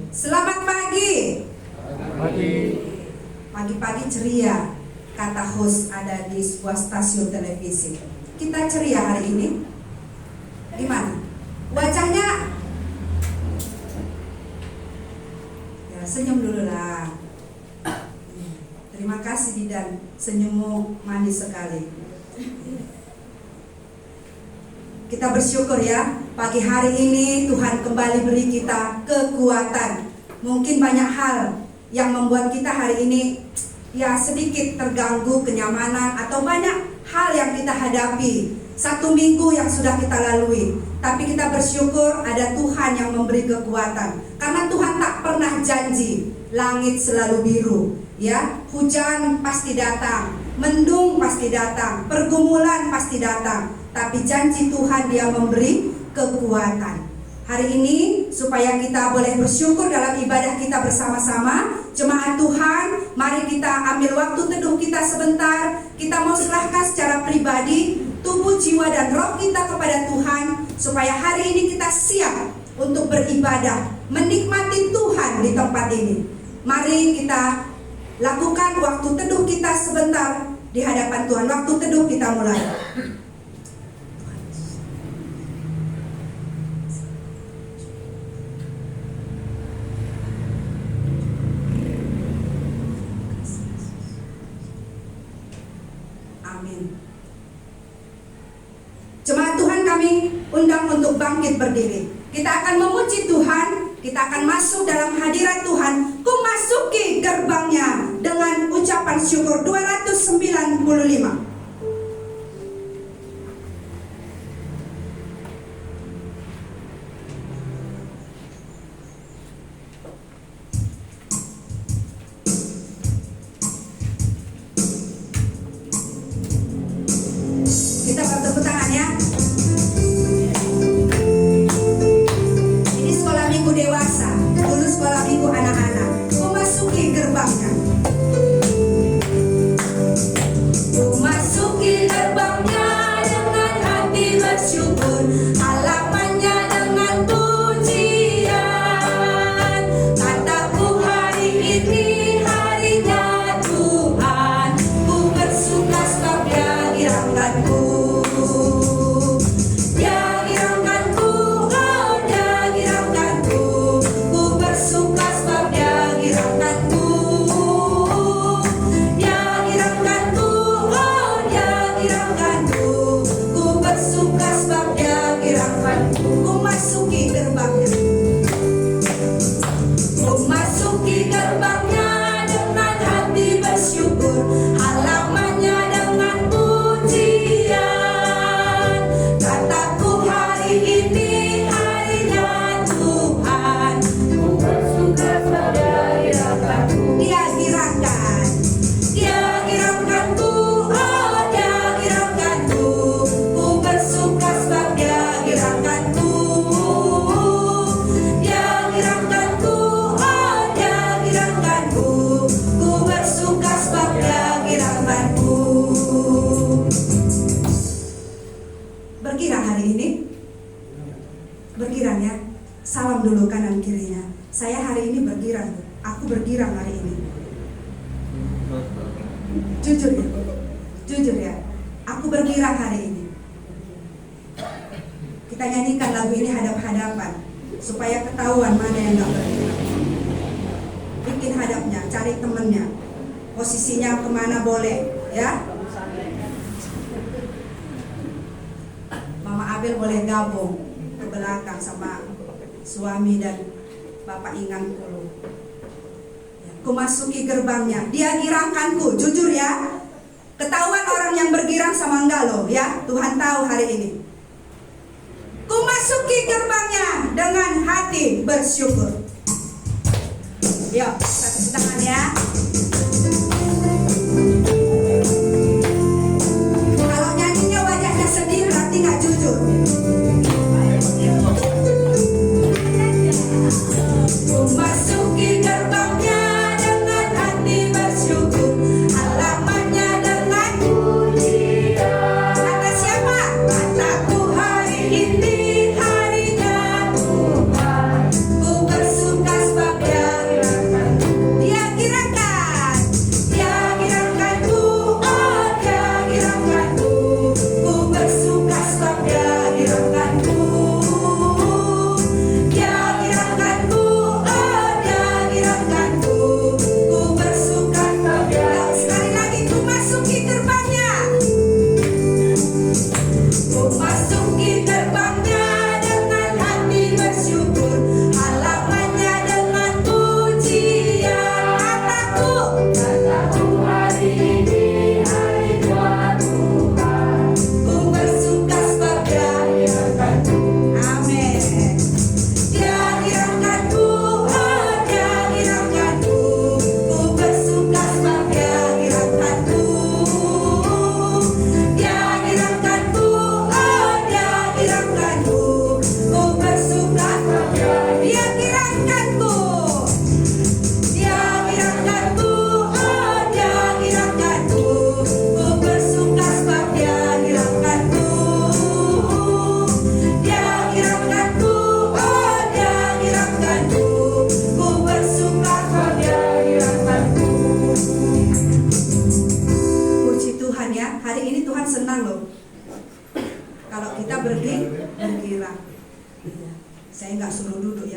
Selamat pagi. Pagi. Pagi-pagi ceria, kata host ada di sebuah stasiun televisi. Kita ceria hari ini. Gimana? Wajahnya? Ya, senyum dulu lah. Terima kasih Didan, senyummu manis sekali. Kita bersyukur ya, pagi hari ini Tuhan kembali beri kita kekuatan. Mungkin banyak hal yang membuat kita hari ini ya sedikit terganggu kenyamanan, atau banyak hal yang kita hadapi. Satu minggu yang sudah kita lalui, tapi kita bersyukur ada Tuhan yang memberi kekuatan. Karena Tuhan tak pernah janji langit selalu biru, ya. Hujan pasti datang, mendung pasti datang, pergumulan pasti datang, tapi janji Tuhan Dia memberi kekuatan. Hari ini supaya kita boleh bersyukur dalam ibadah kita bersama-sama, jemaat Tuhan, mari kita ambil waktu teduh kita sebentar. Kita mau serahkan secara pribadi tubuh, jiwa, dan roh kita kepada Tuhan, supaya hari ini kita siap untuk beribadah, menikmati Tuhan di tempat ini. Mari kita lakukan waktu teduh kita sebentar di hadapan Tuhan. Waktu teduh kita mulai. Amin. Jemaat Tuhan, kami undang untuk bangkit berdiri. Kita akan memuji Tuhan, kita akan masuk dalam hadirat Tuhan. Ku masuki gerbangnya dengan ucapan syukur 295. Kita bertepuk tangan ya. Ini sekolah minggu dewasa, dulu sekolah minggu anak-anak. Memasuki gerbangnya. Memasuki gerbangnya dengan hati bersyukur, halamannya dengan pujian. Kataku hari ini harinya Tuhan, ku bersuka sebab Dia girangkanku. Bergirang hari ini? Bergirang ya. Salam dulu kanan kirinya. Saya hari ini bergirang. Aku bergirang hari ini. Jujur ya. Jujur ya. Aku bergirang hari ini. Kita nyanyikan lagu ini hadap-hadapan, supaya ketahuan mana yang gak bergirang. Bikin hadapnya, cari temennya, posisinya kemana boleh, ya. Mama Abel boleh gabung ke belakang sama suami dan Bapak Ingan Kulu. Ku masuki gerbangnya, Dia girangkanku. Jujur ya, ketahuan orang yang bergirang sama enggak loh ya. Tuhan tahu hari ini. Ku masuki gerbangnya dengan hati bersyukur. Yuk, satu tangan ya. Kalau nyanyinya wajahnya sedih berarti gak jujur. Ku masuki gerbangnya dengan hati bersyukur, halamannya dengan pujian. Kata siapa? Kataku hari ini harinya Tuhan, ku bersuka sebab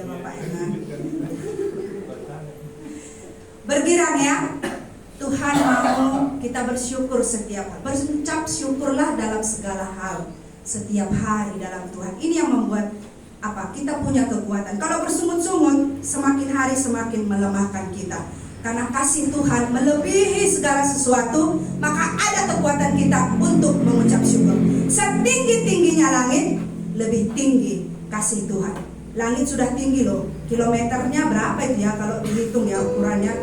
ya Bapak ya. Bergirang ya. Tuhan mau kita bersyukur setiap hari. Berucap syukurlah dalam segala hal, setiap hari dalam Tuhan. Ini yang membuat kita punya kekuatan. Kalau bersungut-sungut, semakin hari semakin melemahkan kita. Karena kasih Tuhan melebihi segala sesuatu, maka ada kekuatan kita untuk mengucap syukur. Setinggi-tingginya langit, lebih tinggi kasih Tuhan. Langit sudah tinggi loh, kilometernya berapa itu ya kalau dihitung ya ukurannya.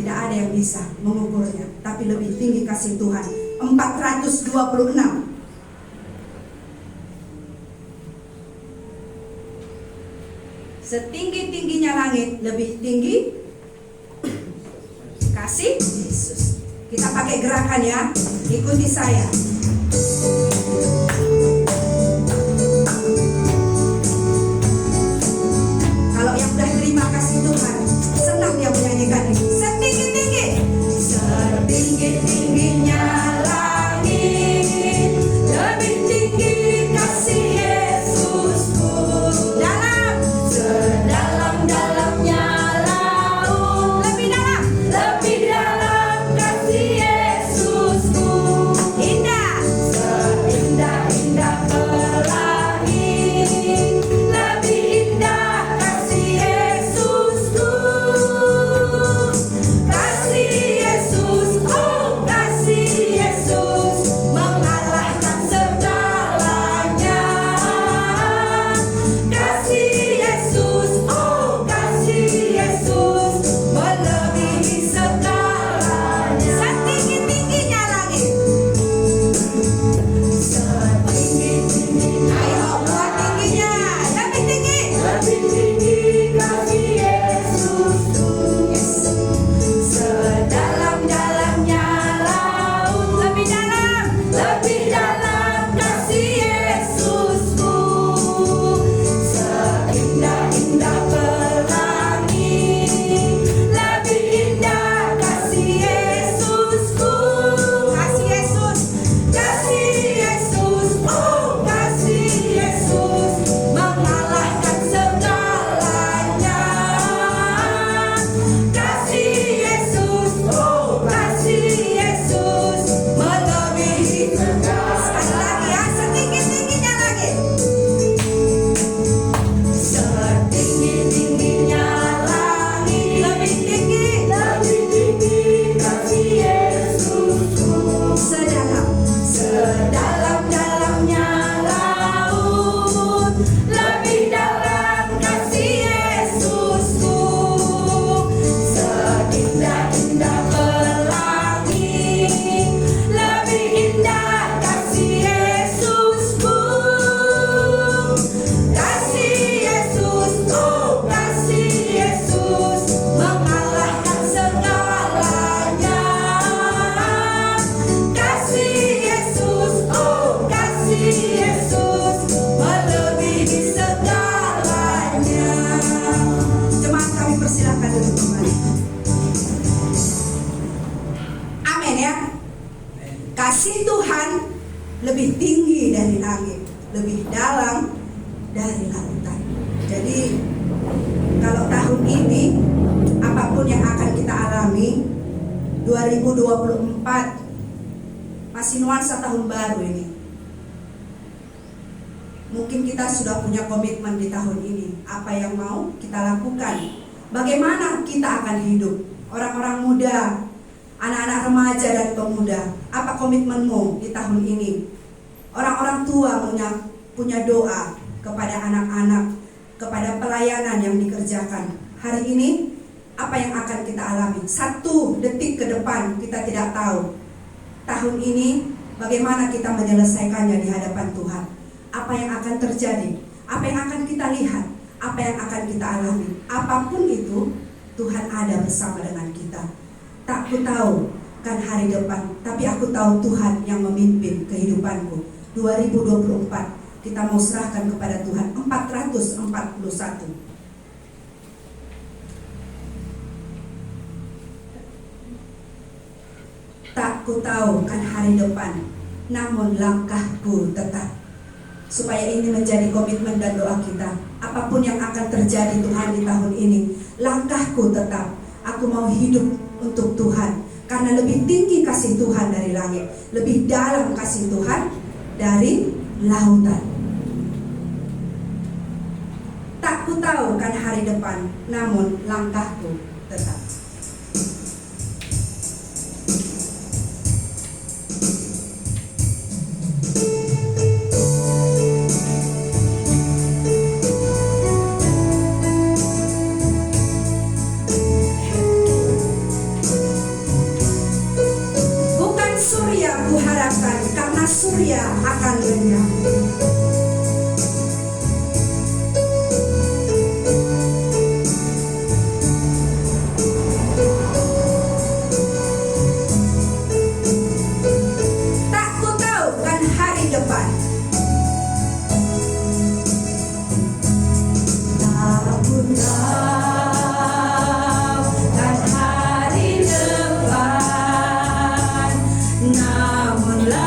Tidak ada yang bisa mengukurnya, tapi lebih tinggi kasih Tuhan. 426. Setinggi-tingginya langit, lebih tinggi kasih Yesus. Kita pakai gerakan ya, ikuti saya. Kalau yang udah terima kasih Tuhan, senang dia menyanyikan ini. Setinggi-tinggi, setinggi-tingginya langit, lebih tinggi kasih Yesusku. Dalam, sedalam-dalamnya laut, lebih dalam kasih Yesusku. Indah, seindah-indah pelangi, lebih indah kasih Yesusku. Kasih Yesus, oh kasih Yesus, mengalahkan segalanya. Kasih Yesus, oh kasih Yesus, melebihi segalanya. Setinggi-tingginya langit, setinggi-tingginya, ayo buat tingginya, lebih tinggi kasih Yesusku. Yes. Sedalam-dalamnya laut, lebih dalam kasih Yesusku. Seindah-indah pelangi, lebih indah kasih Yesusku. Kasih Yesus, oh kasih Yesus, mengalahkan segalanya. Kasih Yesus, oh kasih Yesus, melebihi segalanya. Sekali lagi ya, setinggi-tingginya langit, setinggi-tingginya langit, lebih tinggi kasih Yesusku. Sedalam-dalamnya laut, lebih dalam kasih Yesusku. Seindah-indah pelangi, lebih indah kasih Yesusku. Kasih Yesus, oh kasih Yesus, mengalahkan segalanya. Kasih Yesus, oh kasih Yesus, melebihi segalanya. Jemaat kami persilakan duduk kembali. Amin ya. Kasih Tuhan lebih tinggi dari langit, lebih dalam dari lautan. Jadi kalau tahun ini apapun yang akan kita alami, 2024 masih nuansa tahun baru ini. Mungkin kita sudah punya komitmen di tahun ini. Apa yang mau kita lakukan? Bagaimana kita akan hidup? Orang-orang muda, anak-anak remaja dan pemuda, apa komitmenmu di tahun ini? Orang-orang tua punya doa kepada anak-anak, kepada pelayanan yang dikerjakan. Hari ini, apa yang akan kita alami? 1 detik ke depan kita tidak tahu. Tahun ini, bagaimana kita menyelesaikannya di hadapan Tuhan? Apa yang akan terjadi? Apa yang akan kita lihat? Apa yang akan kita alami? Apapun itu, Tuhan ada bersama dengan kita. Tak ku tahu kan hari depan, tapi aku tahu Tuhan yang memimpin kehidupanku. 2024 kita mau serahkan kepada Tuhan. 441. Tak ku tahu kan hari depan, namun langkahku tetap. supaya ini menjadi komitmen dan doa kita. Apapun yang akan terjadi Tuhan di tahun ini, langkahku tetap, aku mau hidup untuk Tuhan. Karena lebih tinggi kasih Tuhan dari langit, lebih dalam kasih Tuhan dari lautan. Tak ku tahu kan hari depan, namun langkahku tetap. Bukan surya ku harapkan, karena surya akan lenyap. Namunlah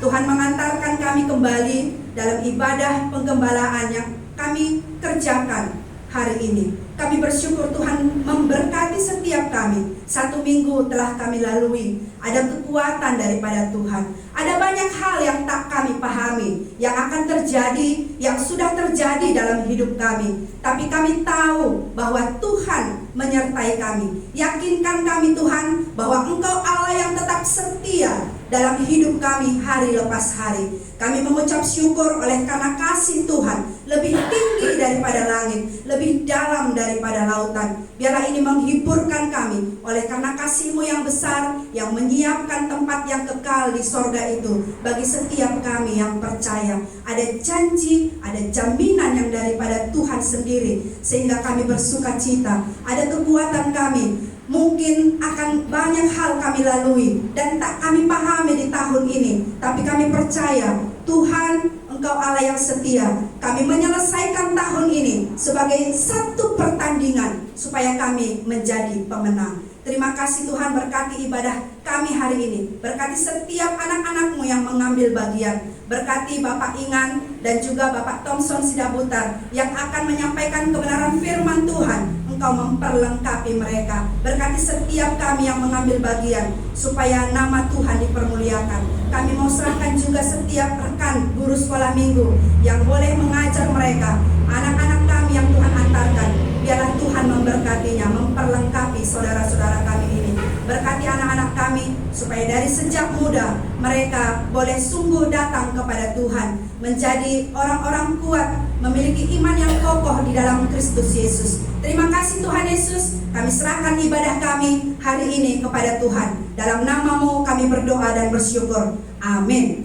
Tuhan mengantarkan kami kembali dalam ibadah penggembalaan yang kami kerjakan hari ini. Kami bersyukur Tuhan memberkati setiap kami. 1 minggu telah kami lalui. Ada kekuatan daripada Tuhan. Ada banyak hal yang tak kami pahami, yang akan terjadi, yang sudah terjadi dalam hidup kami. Tapi kami tahu bahwa Tuhan menyertai kami. Yakinkan kami Tuhan bahwa Engkau Allah yang tetap setia dalam hidup kami hari lepas hari. Kami mengucap syukur oleh karena kasih Tuhan lebih tinggi daripada langit, lebih dalam daripada lautan. Biarlah ini menghiburkan kami oleh karena kasih-Mu yang besar, yang menyiapkan tempat yang kekal di sorga itu bagi setiap kami yang percaya. Ada janji, ada jaminan yang daripada Tuhan sendiri, sehingga kami bersuka cita. Ada kekuatan kami. Mungkin akan banyak hal kami lalui dan tak kami pahami di tahun ini, tapi kami percaya Tuhan, Engkau Allah yang setia. Kami menyelesaikan tahun ini sebagai satu pertandingan supaya kami menjadi pemenang. Terima kasih Tuhan, berkati ibadah kami hari ini. Berkati setiap anak-anak-Mu yang mengambil bagian. Berkati Bapak Ingan dan juga Bapak Thompson Sidabutar yang akan menyampaikan kebenaran firman Tuhan. Engkau memperlengkapi mereka. Berkati setiap kami yang mengambil bagian supaya nama Tuhan dipermuliakan. Kami mau serahkan juga setiap rekan guru sekolah minggu yang boleh mengajar mereka, anak-anak kami yang Tuhan antarkan. Biarlah Tuhan memberkatinya, memperlengkapi saudara-saudara kami ini. Berkati anak-anak kami supaya dari sejak muda mereka boleh sungguh datang kepada Tuhan, menjadi orang-orang kuat, memiliki iman yang kokoh di dalam Kristus Yesus. Terima kasih Tuhan Yesus, kami serahkan ibadah kami hari ini kepada Tuhan. Dalam nama-Mu kami berdoa dan bersyukur. Amin.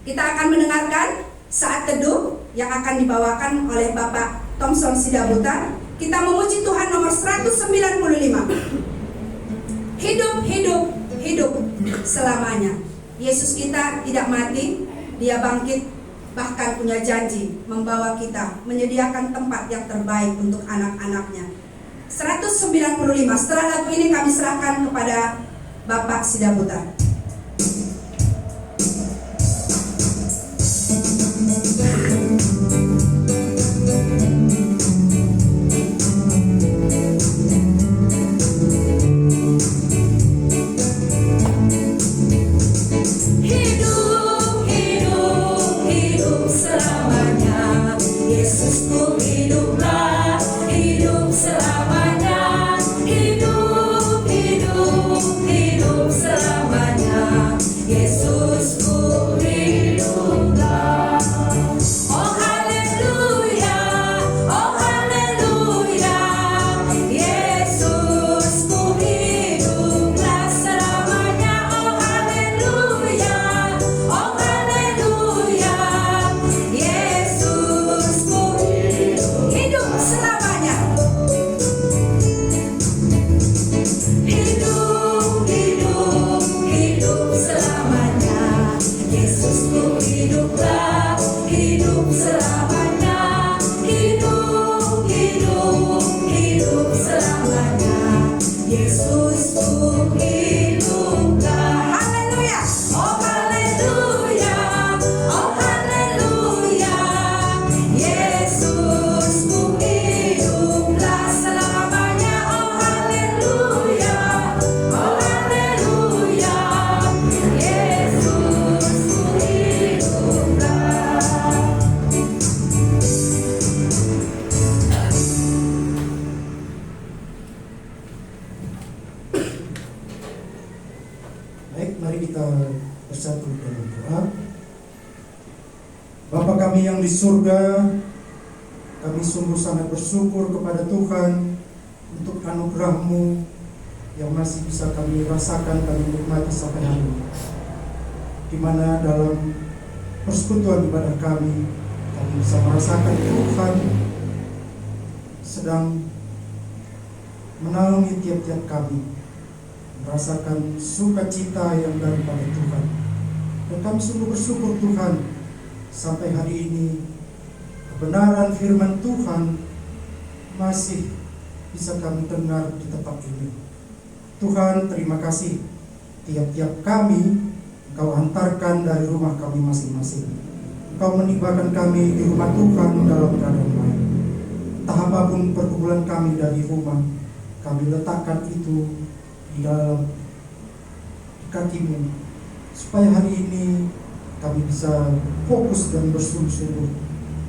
Kita akan mendengarkan saat teduh yang akan dibawakan oleh Bapak Thompson Sidabutar. Kita memuji Tuhan nomor 195. Hidup, hidup, hidup selamanya. Yesus kita tidak mati, Dia bangkit, bahkan punya janji membawa kita, menyediakan tempat yang terbaik untuk anak-anaknya. 195. Setelah lagu ini kami serahkan kepada Bapak Sidabutar. Baik, mari kita bersatu dalam doa. Bapa kami yang di surga, kami sungguh sangat bersyukur kepada Tuhan untuk anugerah-Mu yang masih bisa kami rasakan, kami nikmati sampai hari ini. Di mana dalam persekutuan ibadah kami bisa merasakan Tuhan sedang menaungi tiap-tiap kami, merasakan sukacita yang daripada Tuhan. Dan kami sungguh bersyukur Tuhan, sampai hari ini kebenaran firman Tuhan masih bisa kami dengar di tempat ini. Tuhan, terima kasih tiap-tiap kami Engkau hantarkan dari rumah kami masing-masing. Engkau menibahkan kami di rumah Tuhan dalam keadaan baik. Entah apapun pergumulan kami dari rumah, kami letakkan itu di dalam kaki-Mu, supaya hari ini kami bisa fokus dan bersungguh-sungguh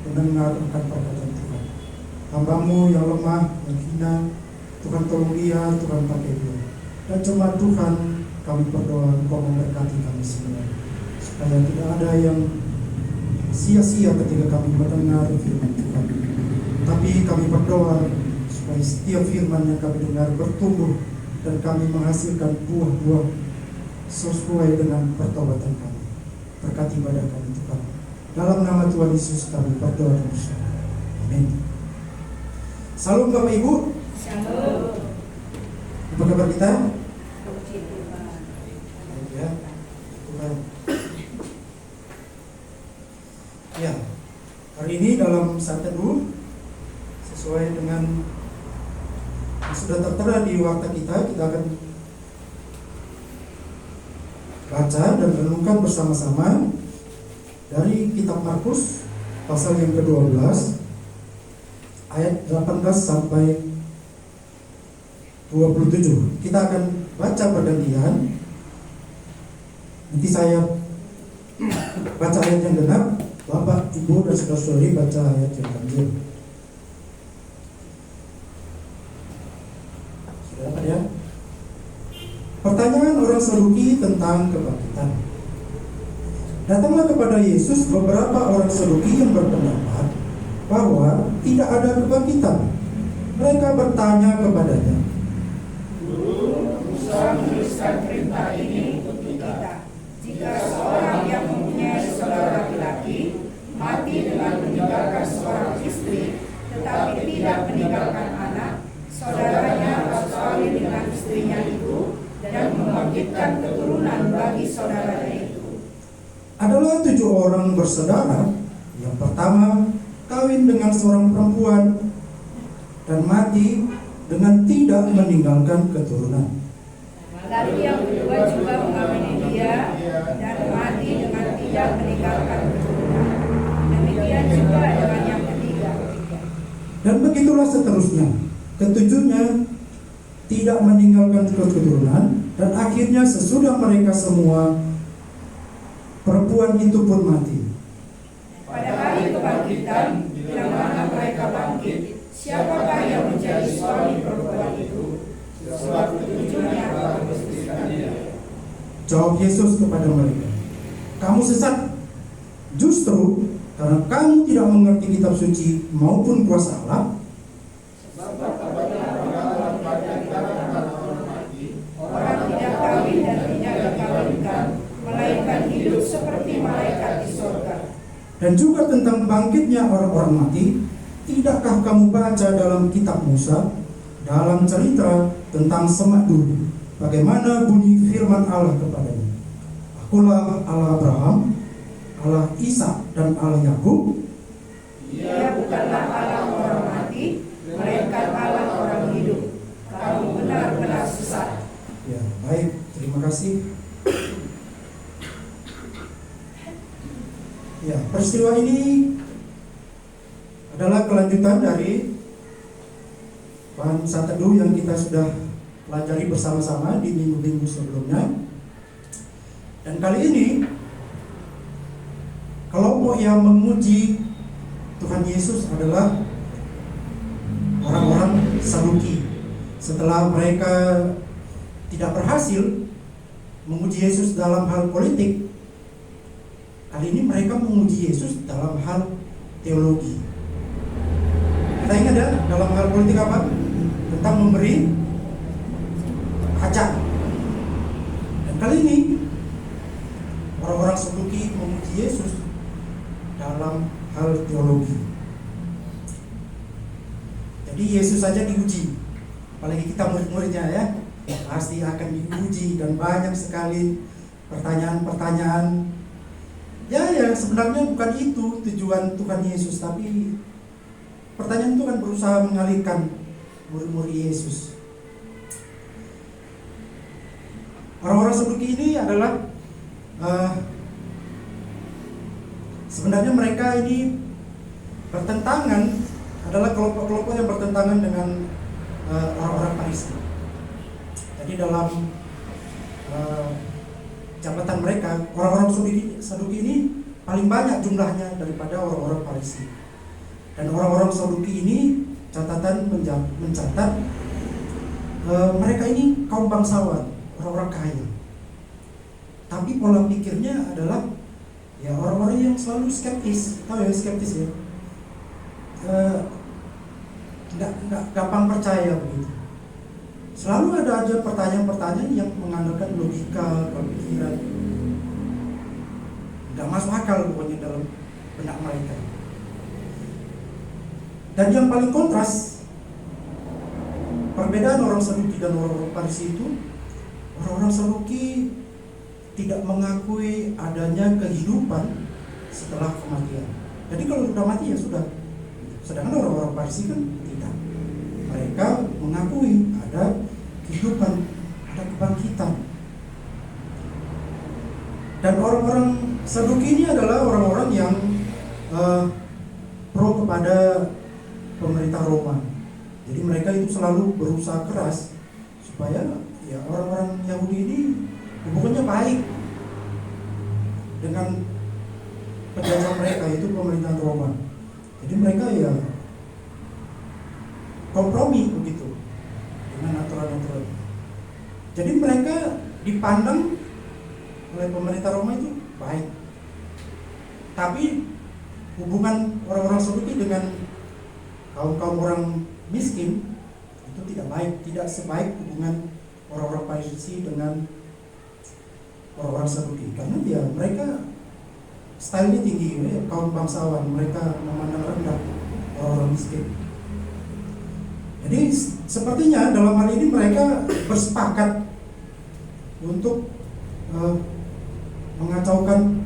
mendengar akan perkataan Tuhan. Hamba-Mu yang lemah, yang hina, Tuhan tolong dia, Tuhan pakai dia. Dan cuma Tuhan, kami berdoa Engkau memberkati kami semua, supaya tidak ada yang sia-sia ketika kami mendengar firman Tuhan. Tapi kami berdoa supaya setiap firman yang kami dengar bertumbuh dan kami menghasilkan buah-buah sesuai dengan pertobatan kami. Berkati ibadah kami Tuhan. Dalam nama Tuhan Yesus kami berdoa dan bersyukur. Amin. Salam Bapak Ibu. Shalom. Apa kabar kita? Puji Tuhan. Ya, Tuhan. Ya, hari ini dalam saat teduh sesuai dengan yang sudah tertera di warta kita akan baca dan renungkan bersama-sama dari kitab Markus pasal yang ke-12 ayat 18 sampai 27. Kita akan baca bergantian. Nanti saya baca ayat yang genap, Bapak, Ibu, dan saudara-saudari baca ayat yang ganjil. Sudah dapat ya? Pertanyaan orang Saduki tentang kebangkitan. Datanglah kepada Yesus beberapa orang Saduki yang berpendapat bahwa tidak ada kebangkitan. Mereka bertanya kepadanya, Guru, Musa menuliskan perintah ini untuk kita. Jika seorang yang mempunyai saudara laki-laki mati dengan meninggalkan seorang istri, tetapi tidak meninggalkan anak, saudaranya harus kawin dengan istrinya itu dan membangkitkan keturunan bagi saudaranya itu. adalah 7 orang bersaudara. Yang pertama kawin dengan seorang perempuan dan mati dengan tidak meninggalkan keturunan. Lalu yang kedua juga mengawini dia dan mati dengan tidak meninggalkan keturunan. Demikian juga dengan yang ketiga. Dan begitulah seterusnya. Ketujuhnya tidak meninggalkan keturunan, dan akhirnya sesudah mereka semua, perempuan itu pun mati. Pada hari kebangkitan, bila mana mereka bangkit, siapakah yang menjadi suami perempuan itu? Sebab ketujuhnya baru beristrikan dia. Jawab Yesus kepada mereka, kamu sesat, justru karena kamu tidak mengerti kitab suci maupun kuasa Allah. Orang tidak kawin dan tidak dikawinkan, melainkan hidup seperti malaikat di surga. Dan juga tentang bangkitnya orang-orang mati, tidakkah kamu baca dalam kitab Musa, dalam cerita tentang Semak dulu, bagaimana bunyi firman Allah kepadanya? Akulah Allah Abraham, Allah Ishak, dan Allah Yakub. Dia bukanlah Allah orang mati, melainkan Allah orang hidup. Kamu benar-benar sesat. Ya, baik, terima kasih. Ya, peristiwa ini adalah kelanjutan dari bahan saat teduh yang kita sudah pelajari bersama-sama di minggu-minggu sebelumnya. Dan kali ini kelompok yang memuji Tuhan Yesus adalah orang-orang Saduki. Setelah mereka tidak berhasil memuji Yesus dalam hal politik, kali ini mereka memuji Yesus dalam hal teologi. Kita ingat ya, dalam hal politik apa? Tentang memberi hajat. Dan kali ini orang-orang Saduki memuji Yesus dalam hal teologi. Jadi Yesus saja diuji, apalagi kita murid-muridnya ya, pasti akan diuji dan banyak sekali pertanyaan-pertanyaan. Ya sebenarnya bukan itu tujuan Tuhan Yesus, tapi pertanyaan itu kan berusaha mengalihkan murid-murid Yesus. Orang-orang Saduki ini adalah sebenarnya mereka ini bertentangan, adalah kelompok-kelompok yang bertentangan dengan orang-orang Farisi. Jadi dalam jabatan mereka, orang-orang Saduki ini paling banyak jumlahnya daripada orang-orang Farisi. Dan orang-orang Saduki ini catatan mencatat mereka ini kaum bangsawan, orang-orang kaya. Tapi pola pikirnya adalah ya orang-orang yang selalu skeptis, tahu ya skeptis ya, nggak gampang percaya begitu. Selalu ada aja pertanyaan-pertanyaan yang mengandalkan logika, pemikiran, nggak masuk akal pokoknya dalam benak mereka. Dan yang paling kontras perbedaan orang Saduki dan orang Farisi itu, orang-orang Saduki tidak mengakui adanya kehidupan setelah kematian. Jadi kalau sudah mati ya sudah. Sedangkan orang-orang Farisi kan tidak. Mereka mengakui ada kehidupan, ada kebangkitan. Dan orang-orang Saduki ini adalah orang-orang yang pro kepada pemerintah Roma. Jadi mereka itu selalu berusaha keras supaya ya orang-orang Yahudi ini hubungannya baik dengan penjajah mereka, itu pemerintahan Roma. Jadi mereka ya kompromi begitu dengan aturan-aturan. Jadi mereka dipandang oleh pemerintah Roma itu baik. Tapi hubungan orang-orang Saduki dengan kaum orang miskin itu tidak baik, tidak sebaik hubungan orang-orang Farisi dengan orang-orang Saduki. Karena ya mereka stylenya tinggi, ya, kaum bangsawan, mereka memandang rendah orang-orang miskin. Jadi sepertinya dalam hal ini mereka bersepakat untuk mengacaukan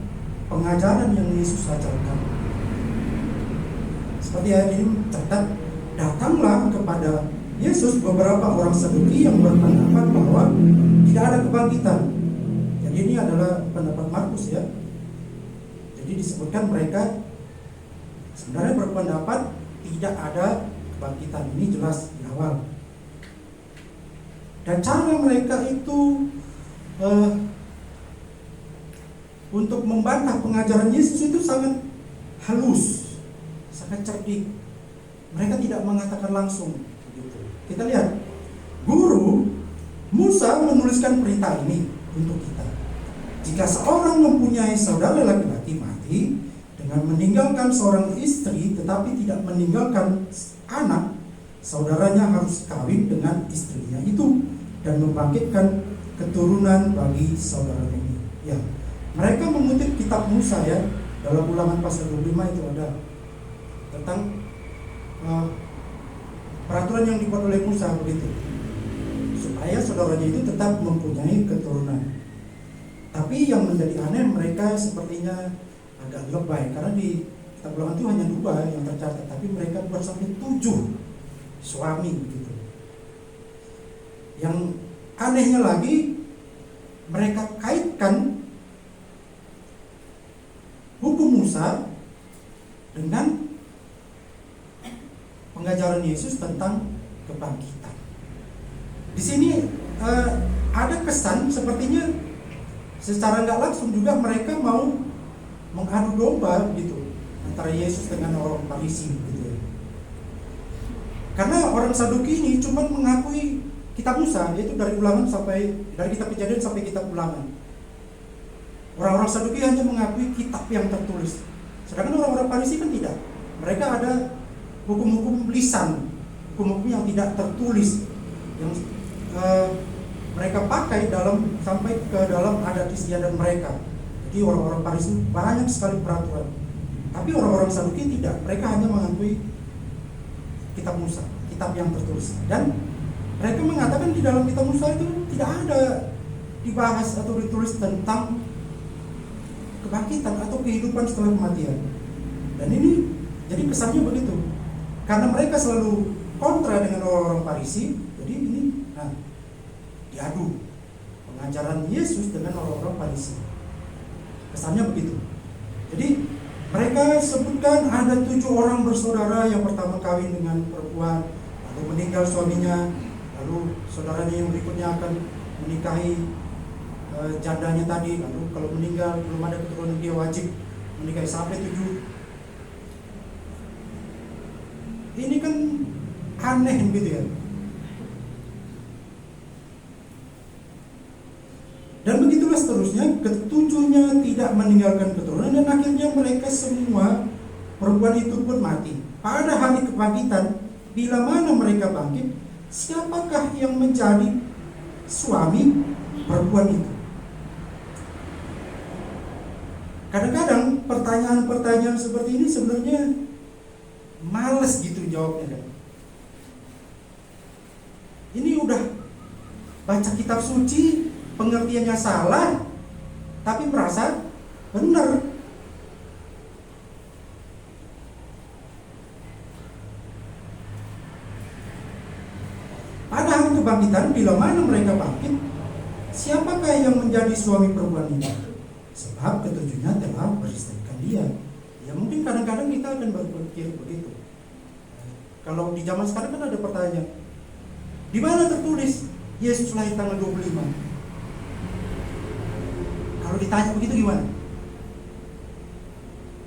pengajaran yang Yesus ajarkan. Seperti ayat ini catat, datanglah kepada Yesus beberapa orang Saduki yang berpendapat bahwa tidak ada kebangkitan. Jadi ini adalah pendapat Markus ya. Jadi disebutkan mereka sebenarnya berpendapat tidak ada kebangkitan. Ini jelas di awal. Dan cara mereka itu untuk membantah pengajaran Yesus itu sangat halus, sangat cerdik. Mereka tidak mengatakan langsung begitu. Kita lihat, Guru, Musa menuliskan perintah ini untuk kita. Jika seorang mempunyai saudara laki-laki mati dengan meninggalkan seorang istri tetapi tidak meninggalkan anak, saudaranya harus kawin dengan istrinya itu dan membangkitkan keturunan bagi saudaranya ini. Ya, mereka mengutip kitab Musa ya, dalam Ulangan pasal 25 itu ada tentang peraturan yang dibuat oleh Musa begitu, supaya saudaranya itu tetap mempunyai keturunan. Tapi yang menjadi aneh, mereka sepertinya agak lebay, karena di kitab Ulangan itu hanya 2 yang tercatat, tapi mereka buat sampai 7 suami begitu. Yang anehnya lagi, mereka kaitkan hukum Musa dengan pengajaran Yesus tentang kebangkitan. Di sini ada kesan sepertinya secara nggak langsung juga mereka mau mengadu domba gitu antara Yesus dengan orang Farisi gitu ya. Karena orang Saduki ini cuma mengakui kitab Musa, yaitu dari kitab Kejadian sampai kitab Ulangan. Orang-orang Saduki hanya mengakui kitab yang tertulis. Sedangkan orang-orang Farisi kan tidak. Mereka ada hukum-hukum lisan, hukum-hukum yang tidak tertulis, yang mereka pakai sampai ke dalam adat istiadat mereka. Jadi orang-orang Farisi banyak sekali peraturan. Tapi orang-orang Saduki tidak. Mereka hanya mengakui kitab Musa, kitab yang tertulis. Dan mereka mengatakan di dalam kitab Musa itu tidak ada dibahas atau ditulis tentang kebangkitan atau kehidupan setelah kematian. Dan ini jadi kesannya begitu. Karena mereka selalu kontra dengan orang-orang Farisi, jadi ini diadu pengajaran Yesus dengan orang-orang Farisi. Kesannya begitu. Jadi mereka sebutkan ada 7 orang bersaudara yang pertama kawin dengan perempuan, lalu meninggal suaminya, lalu saudaranya yang berikutnya akan menikahi jandanya tadi, lalu kalau meninggal belum ada keturunan dia wajib menikahi sampai 7. Ini kan aneh gitu ya. Dan begitulah seterusnya, ketujuhnya tidak meninggalkan keturunan dan akhirnya mereka semua perempuan itu pun mati. Pada hari kebangkitan, bila mana mereka bangkit, siapakah yang menjadi suami perempuan itu? Kadang-kadang pertanyaan-pertanyaan seperti ini sebenarnya males gitu jawabnya kan. Ini udah baca kitab suci, pengertiannya salah, tapi merasa benar. Pada hari kebangkitan, bila mana mereka bangkit, siapakah yang menjadi suami perempuan ini? Sebab ketujuhnya telah beristrikan dia. Ya mungkin kadang-kadang kita akan berpikir begitu. Kalau di zaman sekarang kan ada pertanyaan, di mana tertulis Yesus lahir tanggal 25? Kalau ditanya begitu gimana?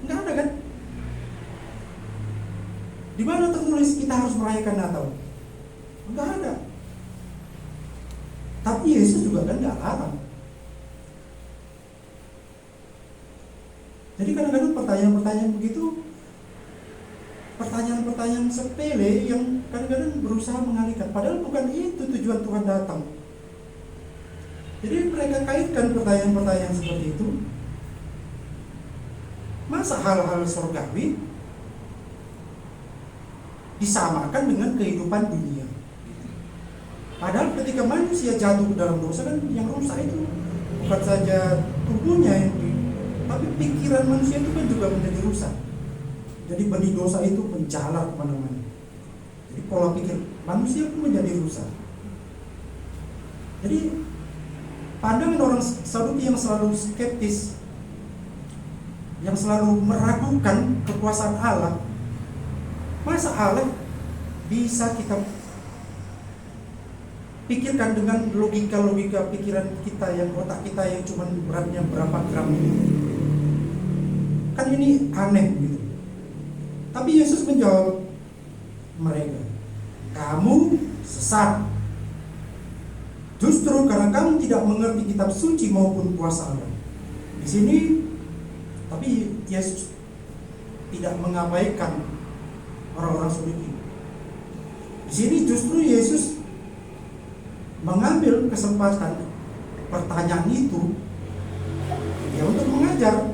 Enggak ada kan? Di mana tertulis kita harus merayakan Natal? Enggak ada. Tapi Yesus juga kan enggak larang. Jadi kadang-kadang pertanyaan-pertanyaan begitu, pertanyaan-pertanyaan sepele yang kadang-kadang berusaha mengalihkan. Padahal bukan itu tujuan Tuhan datang. Jadi mereka kaitkan pertanyaan-pertanyaan seperti itu. Masa hal-hal surgawi disamakan dengan kehidupan dunia? Padahal ketika manusia jatuh ke dalam dosa kan yang rusak itu bukan saja tubuhnya tapi pikiran manusia itu kan juga menjadi rusak. Jadi benih dosa itu menjalar kemana-mana. Jadi pola pikir manusia pun menjadi rusak. Jadi pandangan orang Saduki yang selalu skeptis, yang selalu meragukan kekuasaan Allah, masa Allah bisa kita pikirkan dengan logika-logika pikiran kita, yang otak kita yang cuma beratnya berapa gram ini? Kan ini aneh gitu. Tapi Yesus menjawab mereka, kamu sesat. Justru karena kamu tidak mengerti kitab suci maupun kuasa Allah. Di sini, tapi Yesus tidak mengabaikan orang-orang Saduki. Di sini justru Yesus mengambil kesempatan pertanyaan itu ya untuk mengajar.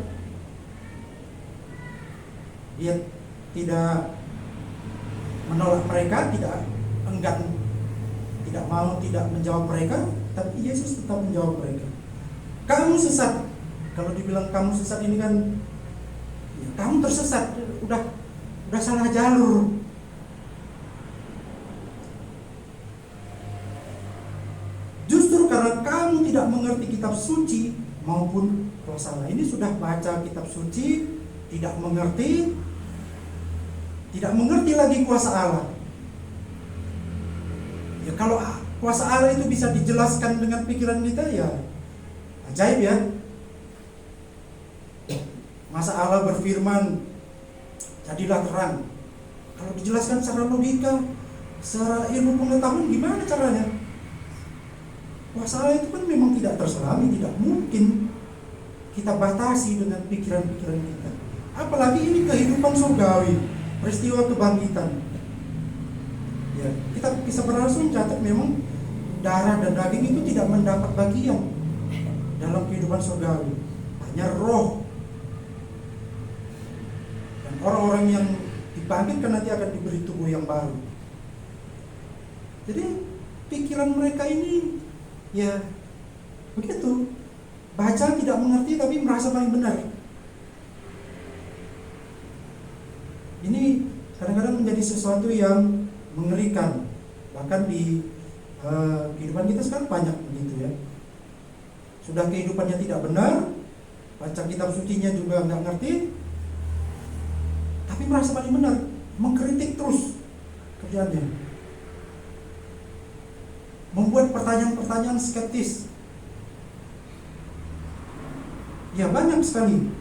Dia tidak menolak mereka, tidak enggan, tidak mau, tidak menjawab mereka, tapi Yesus tetap menjawab mereka. Kamu sesat. Kalau dibilang kamu sesat ini kan ya, kamu tersesat, udah salah jalur. Justru karena kamu tidak mengerti kitab suci maupun kuasa Allah. Ini sudah baca kitab suci, tidak mengerti lagi kuasa Allah. Ya kalau kuasa Allah itu bisa dijelaskan dengan pikiran kita ya ajaib ya. Masa Allah berfirman, jadilah terang. Kalau dijelaskan secara logika, secara ilmu pengetahuan gimana caranya? Kuasa Allah itu kan memang tidak terselami, tidak mungkin kita batasi dengan pikiran-pikiran kita. Apalagi ini kehidupan surgawi, peristiwa kebangkitan. Ya, kita bisa beralasan catat memang darah dan daging itu tidak mendapat bagian dalam kehidupan surgawi, hanya roh. Dan orang-orang yang dibangkitkan nanti akan diberi tubuh yang baru. Jadi pikiran mereka ini ya begitu, baca tidak mengerti tapi merasa paling benar. Ini kadang-kadang menjadi sesuatu yang mengerikan. Bahkan di kehidupan kita sekarang banyak begitu ya. Sudah kehidupannya tidak benar, baca kitab sucinya juga nggak ngerti, tapi merasa paling benar, mengkritik terus kerjaannya, membuat pertanyaan-pertanyaan skeptis. Ya banyak sekali.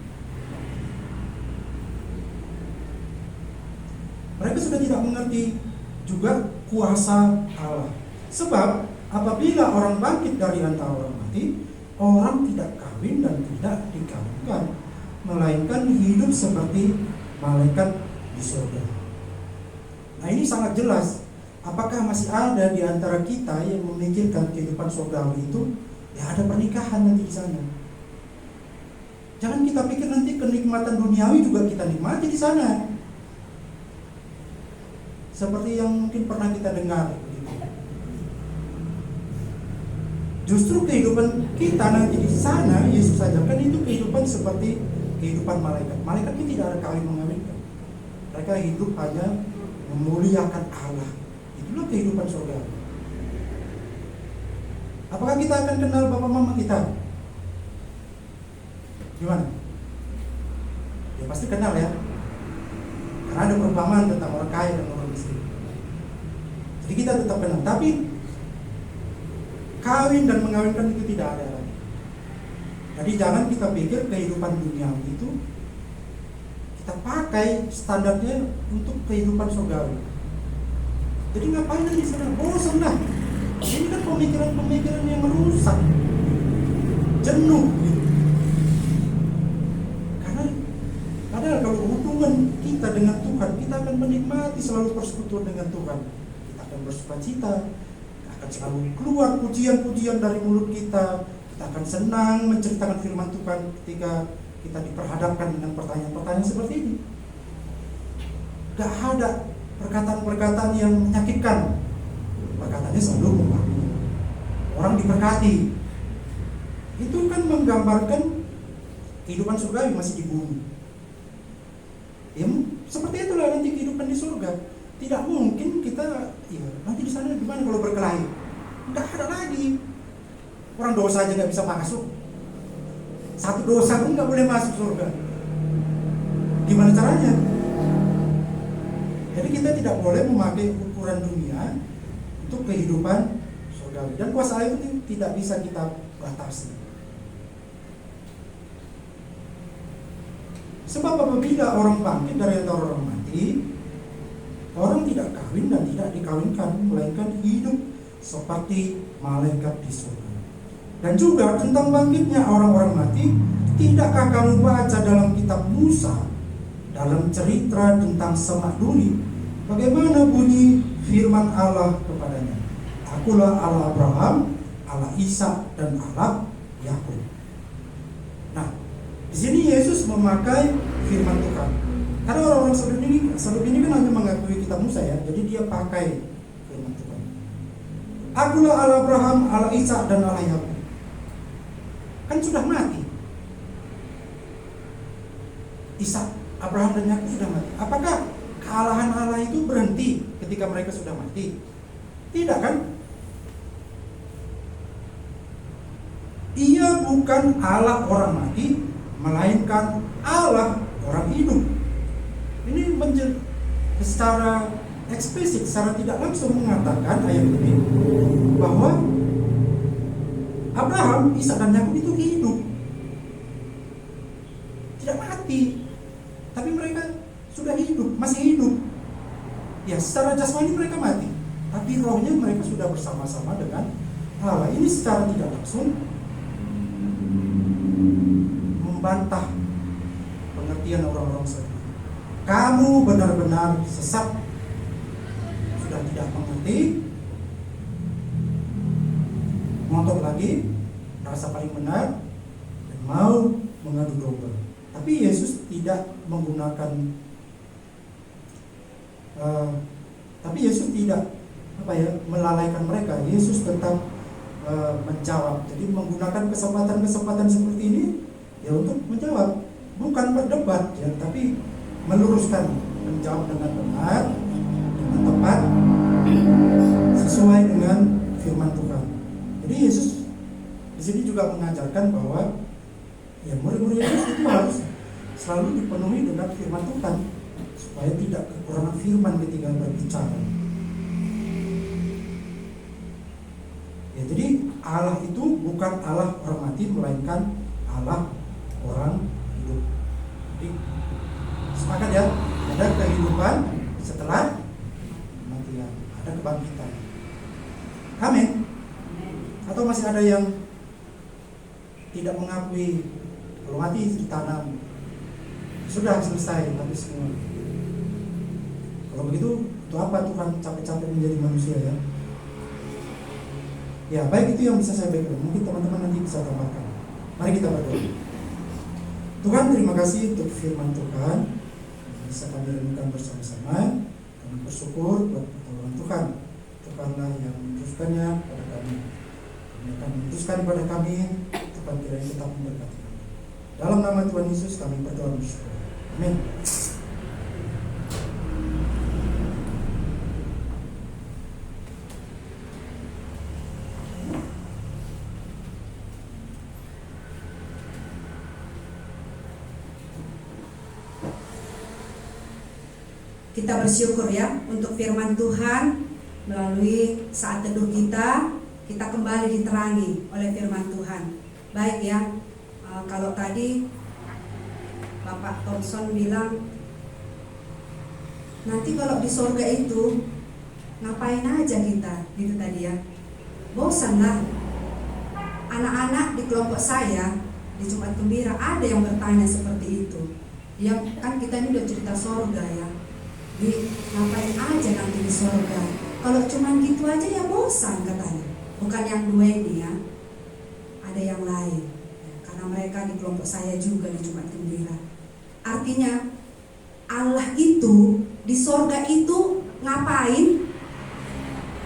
Mereka sudah tidak mengerti juga kuasa Allah. Sebab apabila orang bangkit dari antara orang mati, orang tidak kawin dan tidak dikawinkan, melainkan hidup seperti malaikat di surga. Nah, ini sangat jelas. Apakah masih ada di antara kita yang memikirkan kehidupan surgawi itu? Ya ada pernikahan nanti di sana. Jangan kita pikir nanti kenikmatan duniawi juga kita nikmati di sana. Seperti yang mungkin pernah kita dengar. Justru kehidupan kita nanti di sana, Yesus ajarkan itu kehidupan seperti kehidupan malaikat. Malaikat ini tidak ada kawin mengawinkan. Mereka hidup hanya memuliakan Allah. Itulah kehidupan surga. Apakah kita akan kenal bapak mama kita? Gimana? Ya pasti kenal ya. Karena ada perumpamaan tentang orang kaya dan orang miskin. Jadi kita tetap kenal. Tapi kawin dan mengawinkan itu tidak ada lagi. Jadi jangan kita pikir kehidupan dunia itu kita pakai standarnya untuk kehidupan surgawi. Jadi ngapain di sana? Bosan lah. Ini kan pemikiran-pemikiran yang rusak, jenuh. Padahal kalau hubungan kita dengan Tuhan, kita akan menikmati selalu persekutuan dengan Tuhan. Kita akan bersukacita, akan selalu keluar pujian-pujian dari mulut kita. Kita akan senang menceritakan firman Tuhan ketika kita diperhadapkan dengan pertanyaan-pertanyaan seperti ini. Gak ada perkataan-perkataan yang menyakitkan. Perkataannya selalu membangun. Orang diberkati. Itu kan menggambarkan kehidupan surgawi masih di bumi. Ya, seperti itulah nanti kehidupan di surga. Tidak mungkin kita, ya nanti di sana gimana kalau berkelahi? Tidak ada lagi. Orang dosa aja nggak bisa masuk. Satu dosa pun nggak boleh masuk surga. Gimana caranya? Jadi kita tidak boleh memakai ukuran dunia untuk kehidupan surgawi. Dan kuasa Allah itu tidak bisa kita batasi. Sebab apabila orang bangkit dari antara orang mati, orang tidak kawin dan tidak dikawinkan, melainkan hidup seperti malaikat di surga. Dan juga tentang bangkitnya orang-orang mati, tidakkah kamu baca dalam kitab Musa, dalam cerita tentang Semak Duri, bagaimana bunyi firman Allah kepadanya? Akulah Allah Abraham, Allah Ishak dan Allah Yakub. Nah, di sini Yesus memakai firman Tuhan. Karena orang-orang sebelum ini kan hanya mengakui kitab Musa ya, jadi dia pakai firman Tuhan. Akulah Allah Abraham, Allah Ishak dan Allah Yakub. Kan sudah mati. Ishak, Abraham dan Yakub sudah mati. Apakah kealahan Allah itu berhenti ketika mereka sudah mati? Tidak kan? Ia bukan Allah orang mati, melainkan Allah orang hidup. Ini secara eksplisit, secara tidak langsung mengatakan ayat ini bahwa Abraham, Ishak dan Yakub itu hidup, tidak mati, tapi mereka sudah hidup, masih hidup. Ya, secara jasmani mereka mati, tapi rohnya mereka sudah bersama-sama dengan Allah. Ini secara tidak langsung membantah pengertian orang-orang sesat. Kamu benar-benar sesat, sudah tidak mengerti, ngotot lagi, rasa paling benar, dan mau mengadu domba. Tapi Yesus tidak menggunakan, melalaikan mereka. Yesus tetap menjawab. Jadi menggunakan kesempatan-kesempatan seperti ini ya untuk menjawab, bukan berdebat ya, tapi meluruskan, menjawab dengan benar, dengan tepat, sesuai dengan firman Tuhan. Jadi Yesus di sini juga mengajarkan bahwa Ya, murid-murid Yesus itu harus selalu dipenuhi dengan firman Tuhan supaya tidak kekurangan firman ketika berbicara. Ya, jadi Allah itu bukan Allah orang mati, melainkan Allah orang hidup. Jadi sepakat ya, ada kehidupan setelah kematian, ada kebangkitan. Amin. Atau masih ada yang tidak mengakui kalau mati ditanam, sudah selesai, habis semua. Kalau begitu, untuk apa Tuhan capek-capek menjadi manusia ya? Ya, baik, itu yang bisa saya berikan. Mungkin teman-teman nanti bisa tambahkan. Mari kita berdoa. Tuhan, terima kasih untuk firman Tuhan. Bisa kami renungkan bersama-sama. Kami bersyukur buat pertolongan Tuhan. Tuhanlah yang meneruskannya pada kami. Kami akan meneruskan pada kami. Tuhan kiranya tetap memberkati kami. Dalam nama Tuhan Yesus kami berdoa bersyukur. Amin. Kita bersyukur ya untuk firman Tuhan. Melalui saat teduh kita kembali diterangi oleh firman Tuhan. Baik ya, kalau tadi Bapak Thompson bilang nanti kalau di sorga itu ngapain aja kita, gitu tadi ya. Bosan lah. Anak-anak di kelompok saya di Jumat Gembira ada yang bertanya seperti itu. Ya kan kita ini udah cerita sorga ya. Ngapain aja nanti di sorga? Kalau cuman gitu aja ya bosan katanya. Bukan yang dua ini ya, ada yang lain. Karena mereka di kelompok saya juga di Jumat Gembira. Artinya Allah itu di sorga itu ngapain?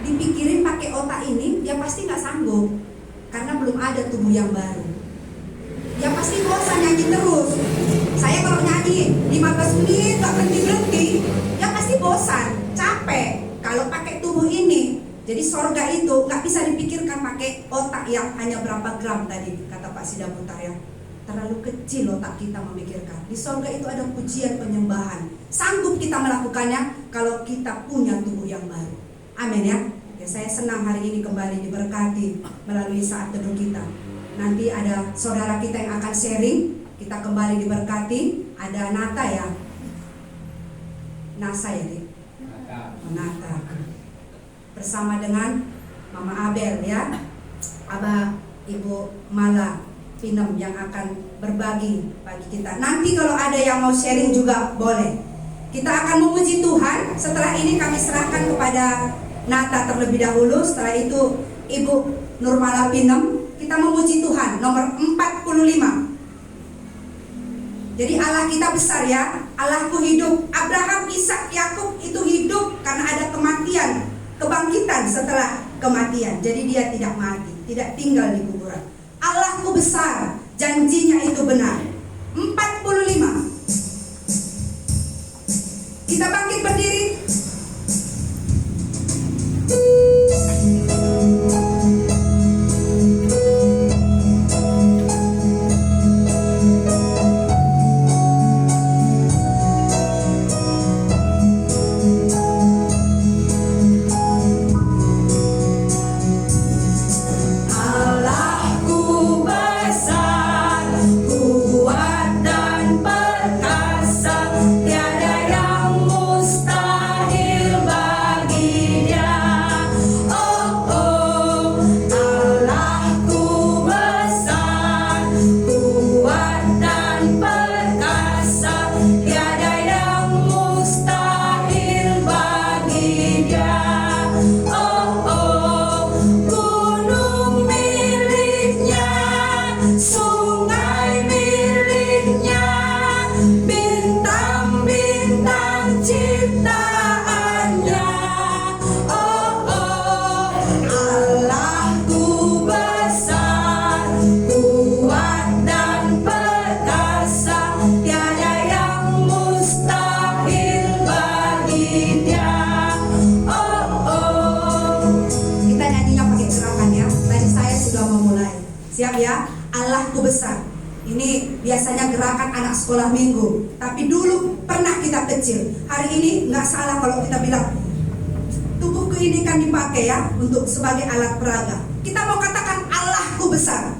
Dipikirin pakai otak ini, ya pasti nggak sanggup. Karena belum ada tubuh yang baru. Ya pasti bosan nyanyi terus. Saya kalau nyanyi 15 menit gak berhenti-berhenti, ya pasti bosan, capek. Kalau pakai tubuh ini, jadi sorga itu gak bisa dipikirkan pakai otak yang hanya berapa gram tadi, kata Pak Sidaputar ya. Terlalu kecil otak kita memikirkan. Di sorga itu ada pujian penyembahan. Sanggup kita melakukannya kalau kita punya tubuh yang baru. Amin ya. Ya, saya senang hari ini kembali diberkati melalui saat teduh kita. Nanti ada saudara kita yang akan sharing. Kita kembali diberkati. Ada Nata ya, Nasa ya Dik? Nata. Bersama dengan Mama Abel ya, Abah Ibu Mala Pinem yang akan berbagi bagi kita. Nanti kalau ada yang mau sharing juga boleh. Kita akan memuji Tuhan. Setelah ini kami serahkan kepada Nata terlebih dahulu. Setelah itu Ibu Nurmala Pinem. Kita memuji Tuhan. Nomor 45. Jadi Allah kita besar ya, Allahku hidup. Abraham, Ishak, Yakub itu hidup karena ada kematian, kebangkitan setelah kematian. Jadi dia tidak mati, tidak tinggal di kuburan. Allahku besar, janjinya itu benar. 45. Kita bangkit berdiri. Siap ya, Allahku besar. Ini biasanya gerakan anak sekolah minggu, tapi dulu pernah kita kecil. Hari ini nggak salah kalau kita bilang tubuhku ini kan dipakai ya untuk sebagai alat peraga. Kita mau katakan Allahku besar.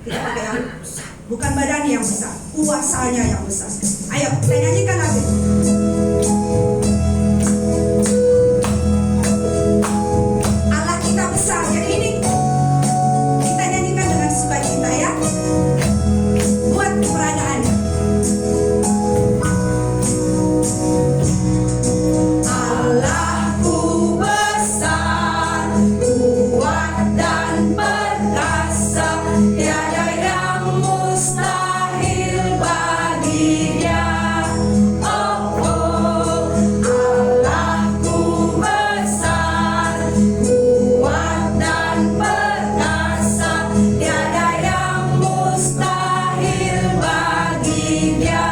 Kita pakai yang besar, bukan badannya yang besar, kuasanya yang besar. Ayo kita nyanyikan lagi. Allah kita besar. Jadi ini kita nyanyikan dengan sukacita ya. Buat peragaannya. Allahku besar, kuat dan perkasa, tiada yang mustahil baginya. Oh, oh, Allahku besar, kuat dan perkasa, tiada yang mustahil baginya.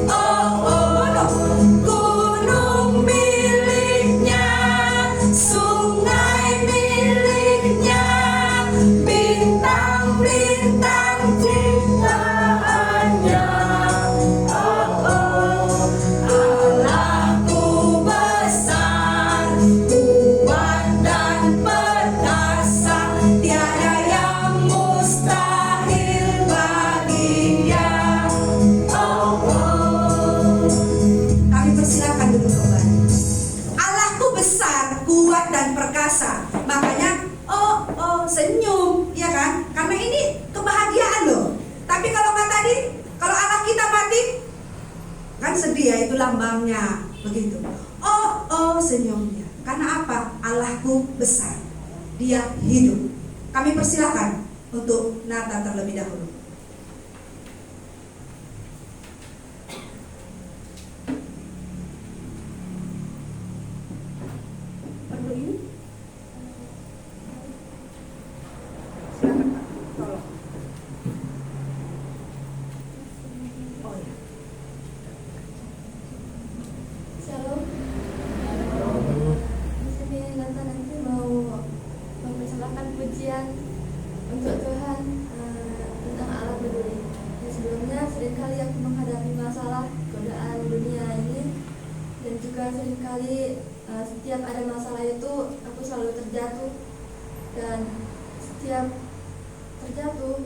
Oh, oh, gunung miliknya, sungai miliknya, bintang-bintang ciptaannya. Oh, oh, Allahku besar, kuat dan perkasa, tiada yang mustahil baginya. Oh, oh. Kami persilakan duduk kembali. Allahku besar, kuat dan perkasa. Makanya senyum, ya kan? Karena ini kebahagiaan loh. Tapi kalau tadi, kalau Allah kita mati, kan sedih ya, itu lambangnya begitu. Senyumnya. Karena apa? Allahku besar. Dia hidup. Kami persilakan untuk nata terlebih dahulu. Perlu ini? Silakan Pak, tolong. Oh ya. Shalom. Di sini Nata nanti mau mempersembahkan pujian untuk Tuhan tentang Allah peduli. Dan sebelumnya seringkali aku menghadapi masalah godaan dunia ini, dan juga seringkali setiap ada masalah itu aku selalu terjatuh, dan setiap terjatuh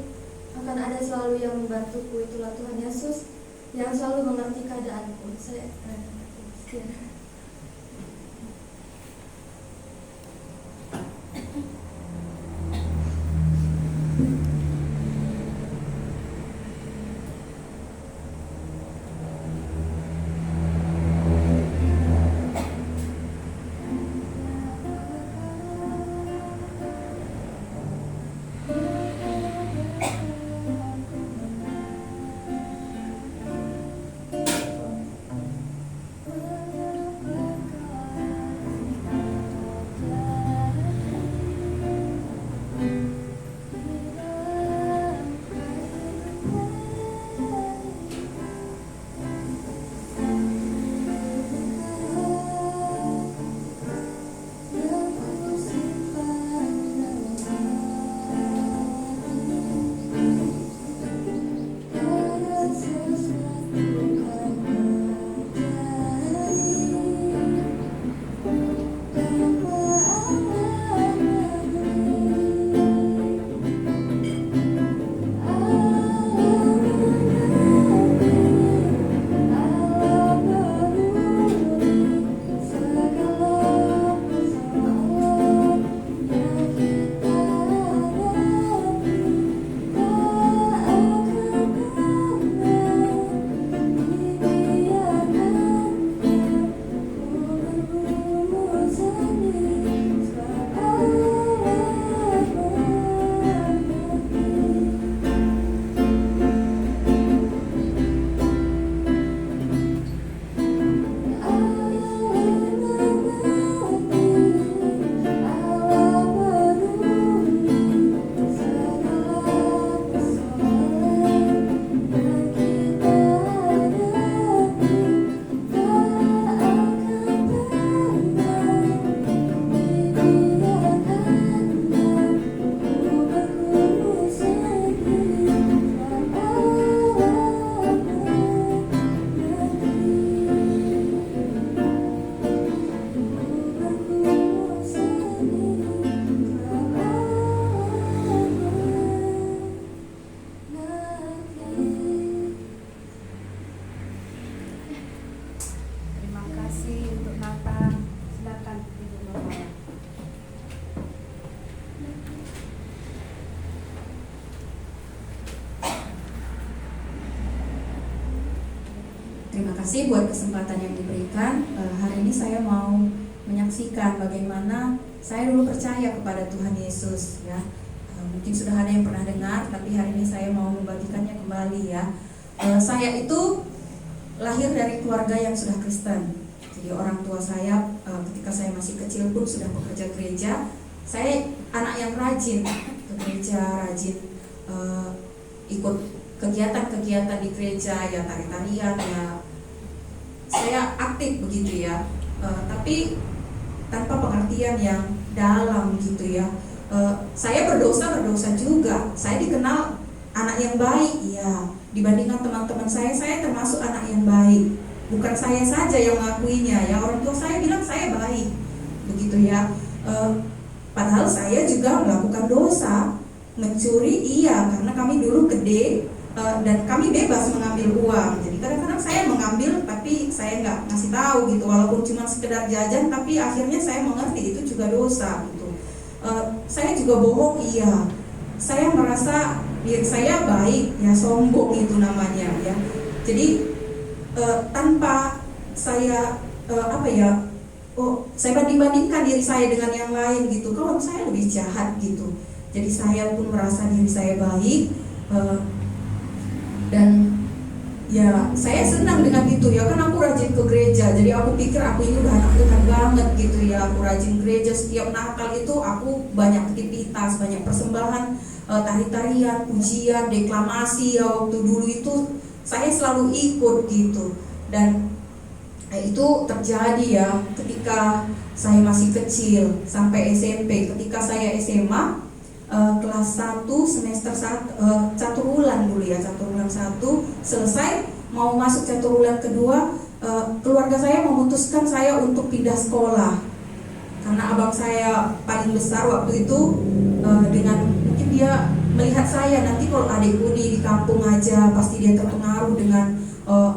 akan ada selalu yang membantuku, itulah Tuhan Yesus yang selalu mengerti keadaanku. Saya sekian. kasih buat kesempatan yang diberikan. Hari ini saya mau menyaksikan bagaimana saya dulu percaya kepada Tuhan Yesus ya. Mungkin sudah ada yang pernah dengar, tapi hari ini saya mau membagikannya kembali ya. Saya itu lahir dari keluarga yang sudah Kristen. Jadi orang tua saya ketika saya masih kecil pun sudah bekerja gereja. Saya anak yang rajin ke gereja, rajin ikut kegiatan-kegiatan di gereja, ya tari-tarian, ya saya aktif begitu ya. Tapi tanpa pengertian yang dalam gitu ya. Saya berdosa juga. Saya dikenal anak yang baik ya. Dibandingkan teman-teman saya termasuk anak yang baik. Bukan saya saja yang mengakuinya ya, orang tua saya bilang saya baik begitu ya. Padahal saya juga melakukan dosa, mencuri iya, karena kami dulu gede dan kami bebas mengambil uang. Jadi kadang-kadang saya mengambil tapi saya nggak ngasih tahu gitu, walaupun cuma sekedar jajan, tapi akhirnya saya mengerti itu juga dosa gitu. Saya juga bohong iya, saya merasa diri saya baik ya, sombong itu namanya ya. Jadi tanpa saya saya banding-bandingkan diri saya dengan yang lain gitu, kalau saya lebih jahat gitu. Jadi saya pun merasa diri saya baik dan ya saya senang dengan itu ya, kan aku rajin ke gereja. Jadi aku pikir aku ini udah anak Tuhan banget gitu ya. Aku rajin gereja, setiap Natal itu aku banyak aktivitas, banyak persembahan, tari-tarian, pujian, deklamasi ya. Waktu dulu itu saya selalu ikut gitu. Dan itu terjadi ya ketika saya masih kecil sampai SMP. Ketika saya SMA kelas 1 semester 1 caturulan dulu ya, caturulan 1 selesai mau masuk caturulan kedua, keluarga saya memutuskan saya untuk pindah sekolah karena abang saya paling besar waktu itu, dengan mungkin dia melihat saya nanti kalau adikku di kampung aja pasti dia terpengaruh dengan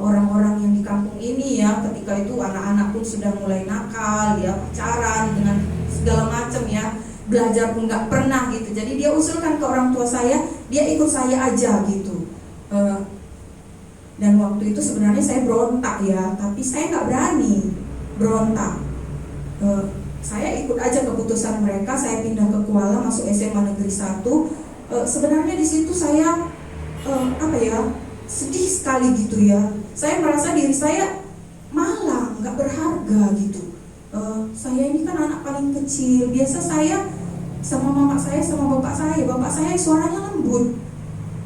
orang-orang yang di kampung ini ya. Ketika itu anak-anak pun sudah mulai nakal ya, pacaran dengan segala macam ya, belajar pun nggak pernah gitu. Jadi dia usulkan ke orang tua saya, dia ikut saya aja gitu. Dan waktu itu sebenarnya saya berontak ya, tapi saya nggak berani berontak. Saya ikut aja keputusan mereka. Saya pindah ke Kuala, masuk SMA Negeri 1. Sebenarnya di situ saya sedih sekali gitu ya. Saya merasa diri saya malang, nggak berharga gitu. Saya ini kan anak paling kecil. Biasa saya sama mama saya, sama bapak saya suaranya lembut,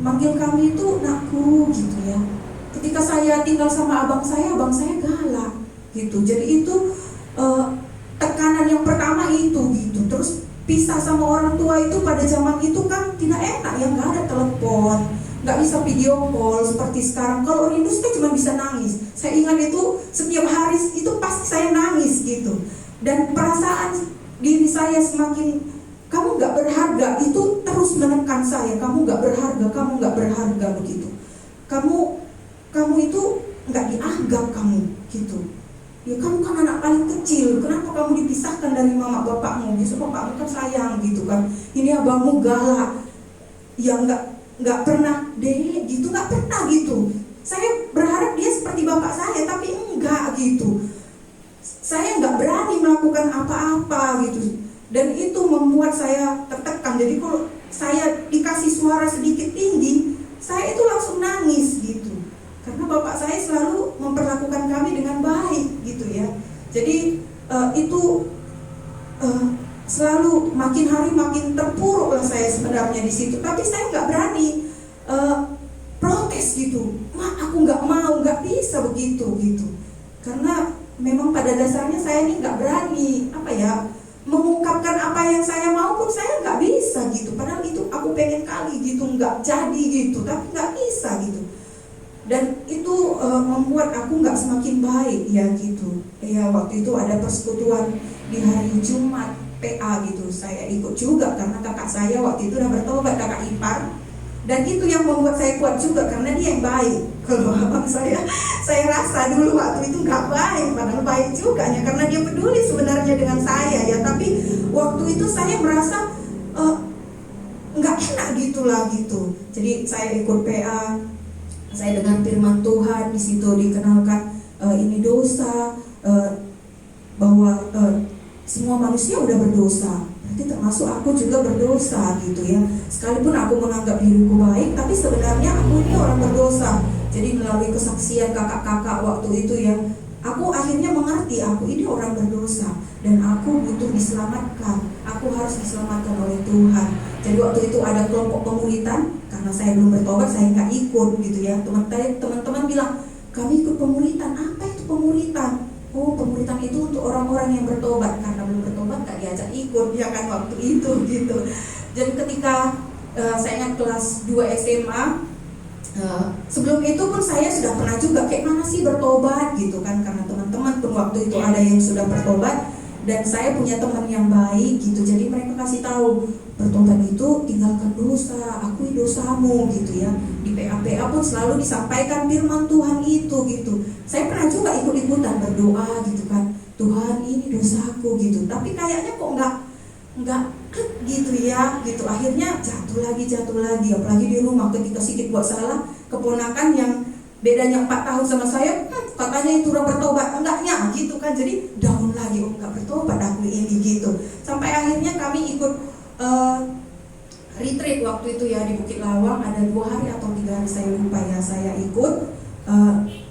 manggil kami itu nakku gitu ya. Ketika saya tinggal sama abang saya galak gitu. Jadi itu tekanan yang pertama itu gitu. Terus pisah sama orang tua itu pada zaman itu kan tidak enak ya, nggak ada telepon, nggak bisa video call seperti sekarang. Kalau rindu saya cuma bisa nangis. Saya ingat itu setiap hari itu pasti saya nangis gitu. Dan perasaan diri saya semakin, kamu nggak berharga, itu terus menekan saya. Kamu nggak berharga begitu. Kamu itu nggak dianggap kamu gitu. Ya kamu kan anak paling kecil, kenapa kamu dipisahkan dari mama bapakmu? Biasa bapakmu kan sayang gitu kan. Ini abangmu galak, ya nggak pernah deh gitu, nggak pernah gitu. Saya berharap dia seperti bapak saya, tapi enggak gitu. Saya nggak berani melakukan apa-apa gitu. Dan itu membuat saya tertekan. Jadi kalau saya dikasih suara sedikit tinggi, saya itu langsung nangis gitu. Karena bapak saya selalu memperlakukan kami dengan baik gitu ya. Jadi itu selalu makin hari makin terpuruk lah saya sebenarnya di situ. Tapi saya nggak berani protes gitu. Aku nggak mau, nggak bisa begitu gitu. Karena memang pada dasarnya saya ini nggak berani mengungkapkan apa yang saya mau pun saya nggak bisa gitu. Padahal itu aku pengen kali gitu, nggak jadi gitu, tapi nggak bisa gitu. Dan itu membuat aku nggak semakin baik ya gitu. Ya waktu itu ada persekutuan di hari Jumat PA gitu. Saya ikut juga karena kakak saya waktu itu udah bertobat, kakak ipar. Dan itu yang membuat saya kuat juga karena dia yang baik. Kalau abang saya rasa dulu waktu itu nggak baik, padahal baik juga ya karena dia peduli sebenarnya dengan saya ya. Tapi waktu itu saya merasa nggak enak gitulah gitu. Jadi saya ikut PA. Saya dengar firman Tuhan di situ dikenalkan ini dosa, bahwa semua manusia udah berdosa, berarti termasuk aku juga berdosa gitu ya. Sekalipun aku menganggap diriku baik, tapi sebenarnya aku ini orang berdosa. Jadi melalui kesaksian kakak-kakak waktu itu ya, aku akhirnya mengerti aku ini orang berdosa dan aku butuh diselamatkan. Aku harus diselamatkan oleh Tuhan. Jadi waktu itu ada kelompok pemuritan, karena saya belum bertobat, saya nggak ikut gitu ya. Teman-teman bilang, kami ikut pemuritan. Apa itu pemuritan? Oh, pemuritan itu untuk orang-orang yang bertobat. Karena belum bertobat nggak diajak ikut ya kan waktu itu gitu. Dan ketika saya ingat kelas 2 SMA, sebelum itu pun saya sudah pernah juga kayak mana sih bertobat gitu kan, karena teman-teman pun waktu itu ada yang sudah bertobat dan saya punya teman yang baik gitu. Jadi mereka kasih tahu, bertobat itu tinggalkan dosa, akui dosamu gitu ya. Di PA pun selalu disampaikan firman Tuhan itu gitu. Saya pernah juga ikut-ikutan berdoa gitu kan, Tuhan ini dosaku gitu. Tapi kayaknya kok nggak klik gitu ya gitu. Akhirnya jatuh lagi, apalagi di rumah ketika sedikit buat salah, keponakan yang bedanya 4 tahun sama saya, katanya itu udah bertobat, enggaknya gitu kan. Jadi down lagi, oh enggak bertobat aku ini gitu. Sampai akhirnya kami ikut retreat waktu itu ya di Bukit Lawang, ada 2 hari atau 3 hari saya lupa ya, saya ikut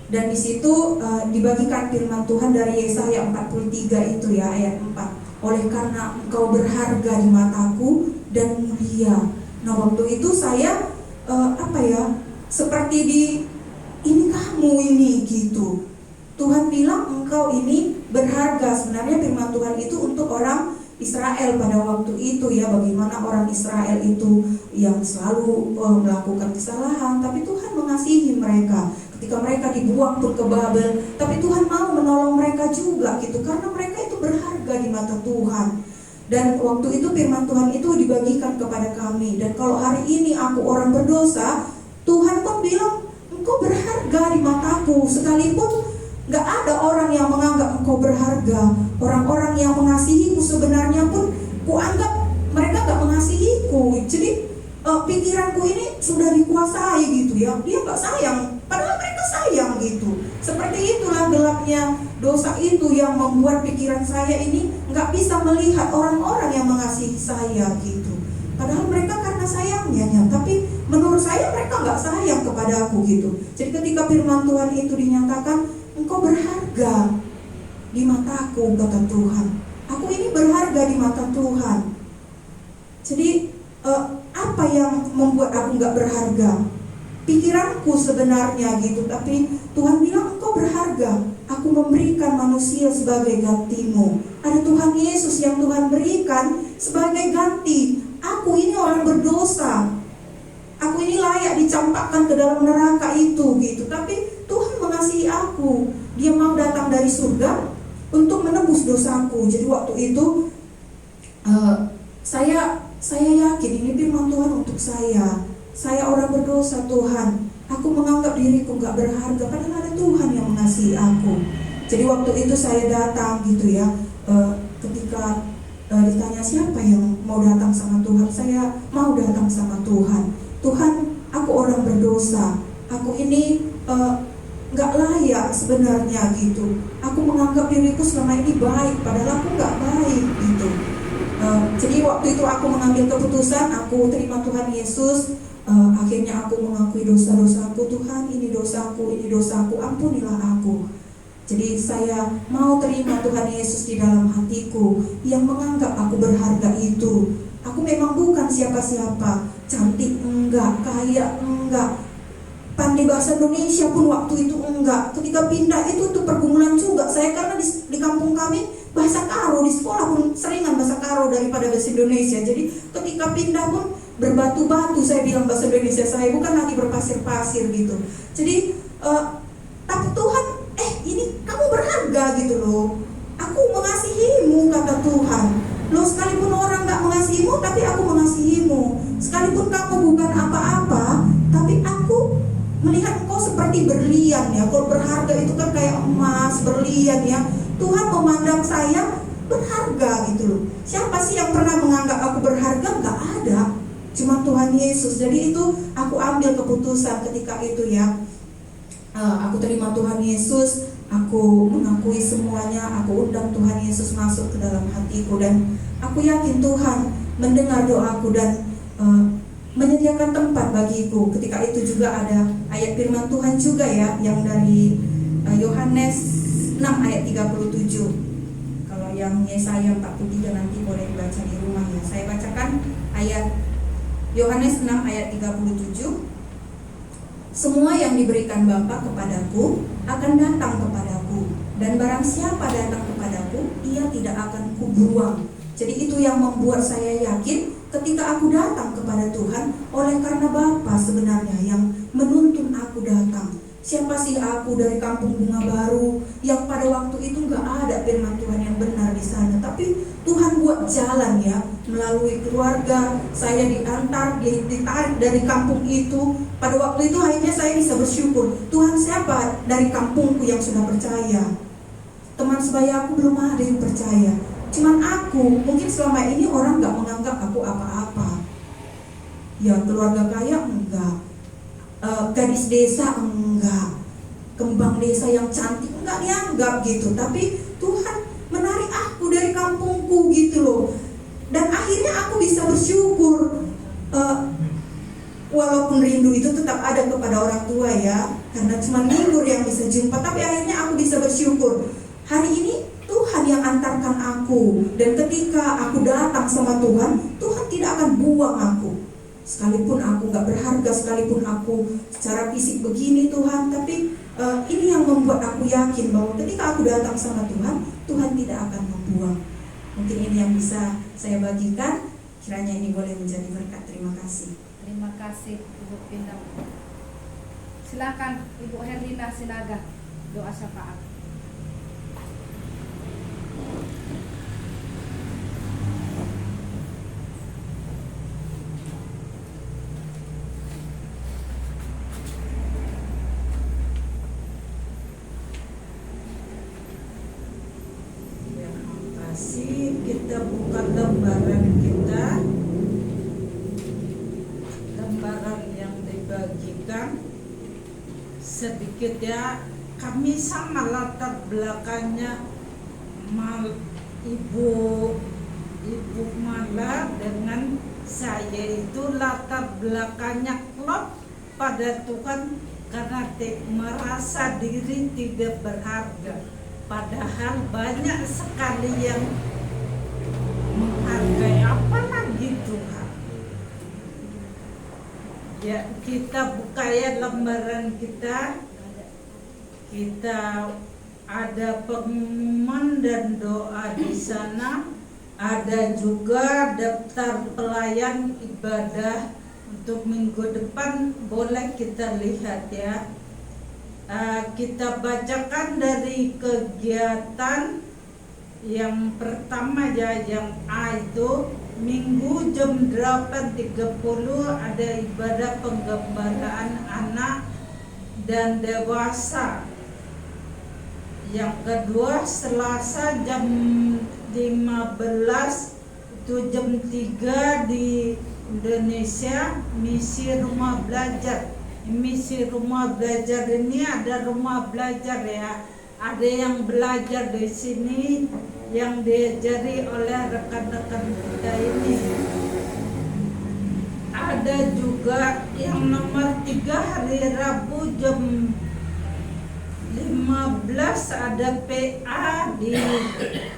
dan di situ dibagikan firman Tuhan dari Yesaya 43 itu ya, ayat 4. Oleh karena engkau berharga di mataku dan mulia. Nah waktu itu saya seperti ini kamu ini gitu. Tuhan bilang engkau ini berharga. Sebenarnya firman Tuhan itu untuk orang Israel pada waktu itu ya, bagaimana orang Israel itu yang selalu melakukan kesalahan, tapi Tuhan mengasihi mereka. Ketika mereka dibuang pun ke Babel, tapi Tuhan mau menolong mereka juga gitu, karena mereka itu berharga di mata Tuhan. Dan waktu itu firman Tuhan itu dibagikan kepada kami. Dan kalau hari ini aku orang berdosa, Tuhan pun bilang engkau berharga di mataku. Sekalipun gak ada orang yang menganggap engkau berharga, orang-orang yang mengasihiku sebenarnya pun kuanggap mereka gak mengasihiku. Jadi pikiranku ini sudah dikuasai gitu ya, dia gak sayang, padahal mereka sayang gitu. Seperti itulah gelapnya dosa itu yang membuat pikiran saya ini gak bisa melihat orang-orang yang mengasihi saya gitu. Padahal mereka karena sayangnya ya, tapi menurut saya mereka gak sayang kepada aku gitu. Jadi ketika firman Tuhan itu dinyatakan, engkau berharga di mataku, kata Tuhan. Aku ini berharga di mata Tuhan. Jadi apa yang membuat aku gak berharga? Pikiranku sebenarnya gitu. Tapi Tuhan bilang engkau berharga. Aku memberikan manusia sebagai gantimu. Ada Tuhan Yesus yang Tuhan berikan sebagai ganti. Aku ini orang berdosa, aku ini layak dicampakkan ke dalam neraka itu gitu. Tapi Tuhan mengasihi aku. Dia mau datang dari surga untuk menebus dosaku. Jadi waktu itu saya yakin ini firman Tuhan untuk saya. Saya orang berdosa Tuhan. Aku menganggap diriku gak berharga, padahal ada Tuhan yang mengasihi aku. Jadi waktu itu saya datang gitu ya. Ketika ditanya siapa yang mau datang sama Tuhan, saya mau datang sama Tuhan. Tuhan, aku orang berdosa. Aku ini gak layak sebenarnya gitu. Aku menganggap diriku selama ini baik, padahal aku gak baik gitu. Jadi waktu itu aku mengambil keputusan, aku terima Tuhan Yesus. Akhirnya aku mengakui dosa-dosaku. Tuhan, ini dosaku, ampunilah aku. Jadi saya mau terima Tuhan Yesus di dalam hatiku, yang menganggap aku berharga itu. Aku memang bukan siapa-siapa, cantik enggak, kaya enggak, pandai bahasa Indonesia pun waktu itu enggak. Ketika pindah itu untuk pergumulan juga. Saya karena di kampung kami bahasa Karo, di sekolah pun seringan bahasa Karo daripada bahasa Indonesia. Jadi ketika pindah pun berbatu-batu saya bilang bahasa Indonesia saya, bukan lagi berpasir-pasir gitu. Jadi tapi Tuhan, ini kamu berharga gitu loh. Aku mengasihimu, kata Tuhan. Loh, sekalipun orang gak mengasihimu, tapi aku mengasihimu. Sekalipun kamu bukan apa-apa, tapi aku melihat engkau seperti berlian ya. Kalau berharga itu kan kayak emas, berlian ya. Tuhan memandang saya berharga gitu loh. Siapa sih yang pernah menganggap aku berharga? Gak ada, cuma Tuhan Yesus. Jadi itu aku ambil keputusan ketika itu ya. Aku terima Tuhan Yesus. Aku mengakui semuanya, aku undang Tuhan Yesus masuk ke dalam hatiku, dan aku yakin Tuhan mendengar doaku dan menyediakan tempat bagiku. Ketika itu juga ada ayat firman Tuhan juga ya, yang dari Yohanes 6 ayat 37. Kalau yang Yesaya 43 nanti boleh dibaca di rumah ya. Saya bacakan ayat Yohanes 6 ayat 37. Semua yang diberikan Bapa kepadaku akan datang kepadaku, dan barang siapa datang kepadaku, ia tidak akan kubuang. Jadi itu yang membuat saya yakin ketika aku datang kepada Tuhan, oleh karena Bapa sebenarnya yang menuntun aku datang. Siapa sih aku dari kampung Bunga Baru yang pada waktu itu gak ada firman Tuhan yang benar di sana, tapi Tuhan buat jalan ya, melalui keluarga saya diantar, ditarik dari kampung itu. Pada waktu itu akhirnya saya bisa bersyukur, Tuhan siapa dari kampungku yang sudah percaya? Teman sebaya aku belum ada yang percaya. Cuman aku, mungkin selama ini orang gak menganggap aku apa-apa. Ya keluarga kaya enggak, gadis desa enggak, kembang desa yang cantik enggak dianggap gitu. Tapi Tuhan menarik aku dari kampungku gitu loh. Dan akhirnya aku bisa bersyukur, walaupun rindu itu tetap ada kepada orang tua ya, karena cuma libur yang bisa jumpa. Tapi akhirnya aku bisa bersyukur, hari ini Tuhan yang antarkan aku. Dan ketika aku datang sama Tuhan, Tuhan tidak akan buang aku. Sekalipun aku gak berharga, sekalipun aku secara fisik begini Tuhan, tapi ini yang membuat aku yakin bahwa ketika aku datang sama Tuhan, Tuhan tidak akan membuang. Mungkin ini yang bisa saya bagikan. Kiranya ini boleh menjadi berkat. Terima kasih. Terima kasih Ibu Pinang. Silakan Ibu Herlina Sinaga, doa syafaat. Kita buka lembaran kita, lembaran yang dibagikan sedikit ya. Kami sama latar belakangnya Ibu Mala dengan saya itu latar belakangnya klop pada Tuhan karena merasa diri tidak berharga. Padahal banyak sekali yang menghargai, apalagi Tuhan. Ya, kita buka ya lembaran kita. Kita ada pengumuman dan doa di sana. Ada juga daftar pelayan ibadah untuk minggu depan, boleh kita lihat ya. Kita bacakan dari kegiatan yang pertama ya, yang A itu Minggu jam 8.30 ada ibadah penggembalaan anak dan dewasa. Yang kedua Selasa jam 15 itu jam 3 di Indonesia, misi rumah belajar. Misi rumah belajar ini ada rumah belajar ya. Ada yang belajar di sini yang diajari oleh rekan-rekan kita ini. Ada juga yang nomor 3 hari Rabu jam 15 ada PA di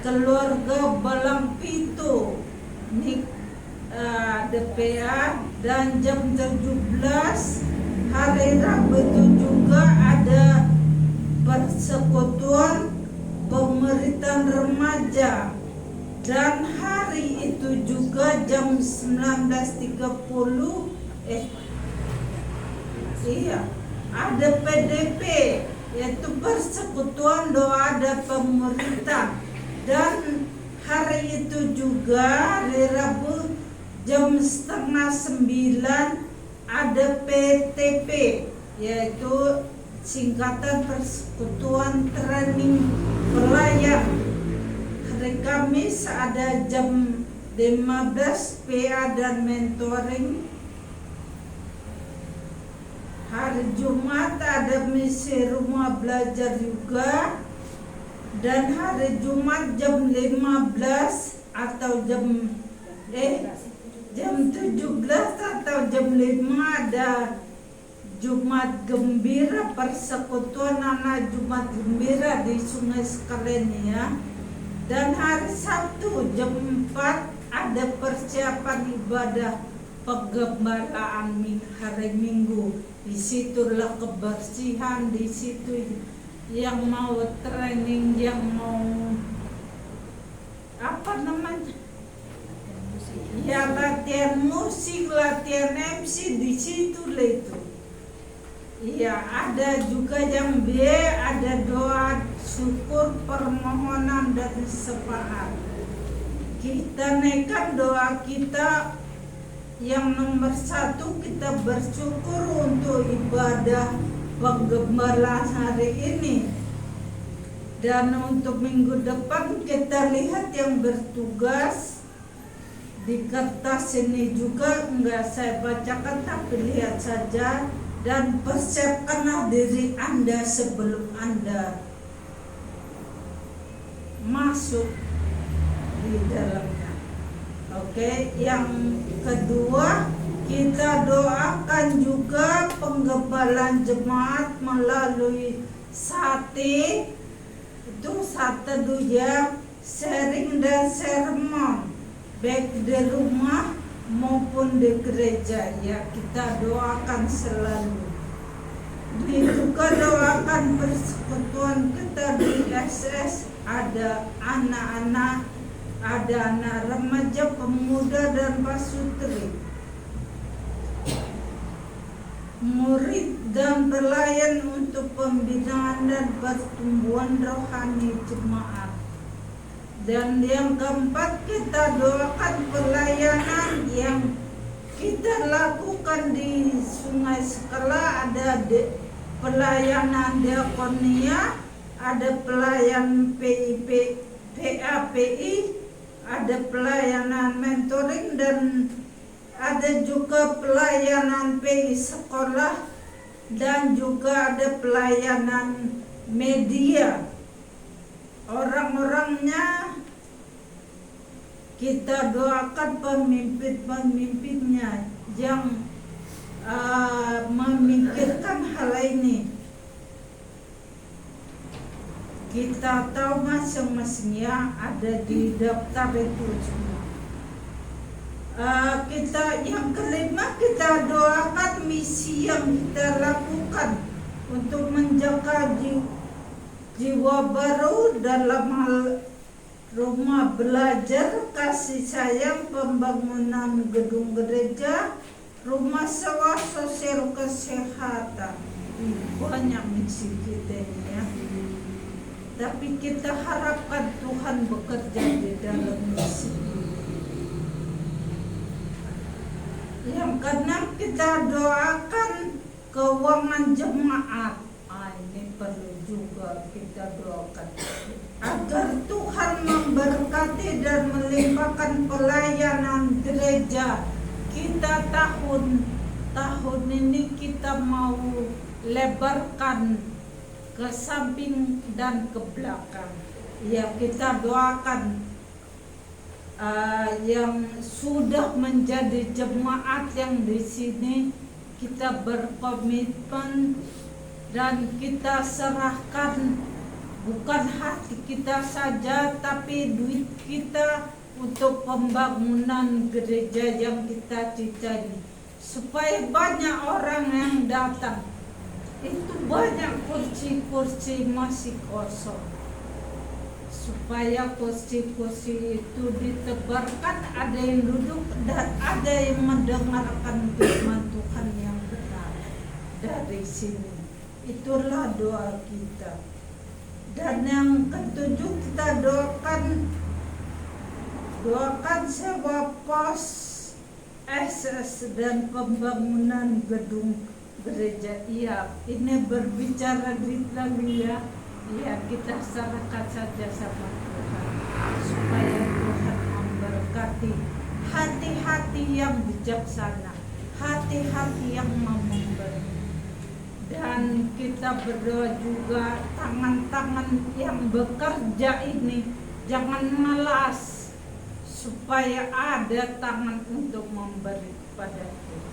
keluarga Balangpitu. Ini ada PA, dan jam 17 hari Rabu itu juga ada persekutuan pemerintahan remaja, dan hari itu juga jam 19.30 ada PDP, yaitu persekutuan doa dan pemerintah. Dan hari itu juga hari Rabu jam 8:30 ada PTP, yaitu singkatan persekutuan training pelayan. Hari Kamis ada jam 15 PA dan mentoring. hari Jumat ada misi rumah belajar juga, dan hari Jumat jam 15 atau jam 17 atau jam 5 ada Jumat Gembira, persekutuan anak Jumat Gembira di Sungai Skalenia. Dan hari Sabtu jam 4 ada persiapan ibadah penggembalaan hari Minggu. Di situlah kebersihan, di situ yang mau training, yang mau apa namanya? Ya latihan musik, latihan MC di situ lah itu. Iya, ada juga yang B, ada doa syukur, permohonan dan syafaat. Kita naikkan doa kita yang nomor 1, kita bersyukur untuk ibadah penggembalaan hari ini. Dan untuk minggu depan kita lihat yang bertugas di kertas ini juga enggak saya bacakan, tapi lihat saja dan persiapkanlah diri Anda sebelum Anda masuk di dalamnya. Oke, yang kedua kita doakan juga penggembalaan jemaat melalui sate, itu sate ya, sharing dan sermon baik di rumah maupun di gereja, ya kita doakan selalu. Juga doakan persekutuan kita di SS, ada anak-anak, ada anak remaja, pemuda dan pasutri, murid dan pelayan untuk pembinaan dan pertumbuhan rohani jemaat. Dan yang keempat, kita doakan pelayanan yang kita lakukan di Sungai Skala. Ada pelayanan diakonia, ada pelayan PIP, PAPI, ada pelayanan mentoring, dan ada juga pelayanan PI sekolah, dan juga ada pelayanan media. Orang-orangnya kita doakan, pemimpin-pemimpinnya yang memikirkan hal ini. Kita tahu masing-masingnya ada di daftar itu semua. Kita yang kelima, kita doakan misi yang kita lakukan untuk menjaga jiwa baru dalam hal rumah belajar, kasih sayang, pembangunan gedung gereja, rumah sewa, sosial kesehatan. Banyak misi kita ini ya. Tapi kita harapkan Tuhan bekerja di dalam misi. Yang keenam, kita doakan keuangan jemaat. Ini perlu juga kita doakan agar Tuhan memberkati dan melimpahkan pelayanan gereja kita. Tahun ini kita mau lebarkan ke samping dan ke belakang. Ya, kita doakan yang sudah menjadi jemaat yang di sini, kita berkomitmen dan kita serahkan bukan hati kita saja, tapi duit kita untuk pembangunan gereja yang kita cita-cita, supaya banyak orang yang datang. Itu banyak kursi-kursi masih kosong, supaya kursi-kursi itu ditebarkan, ada yang duduk dan ada yang mendengarkan firman Tuhan yang benar dari sini. Itulah doa kita. Dan yang ketujuh, kita doakan sewa pos SS dan pembangunan gedung gereja. Iya, ini berbicara duit lagi ya. Ya, kita serahkan saja sama Tuhan, supaya Tuhan memberkati hati-hati yang bijaksana, hati-hati yang mau memberi. Dan kita berdoa juga tangan-tangan yang bekerja ini jangan malas, supaya ada tangan untuk memberi kepada Tuhan.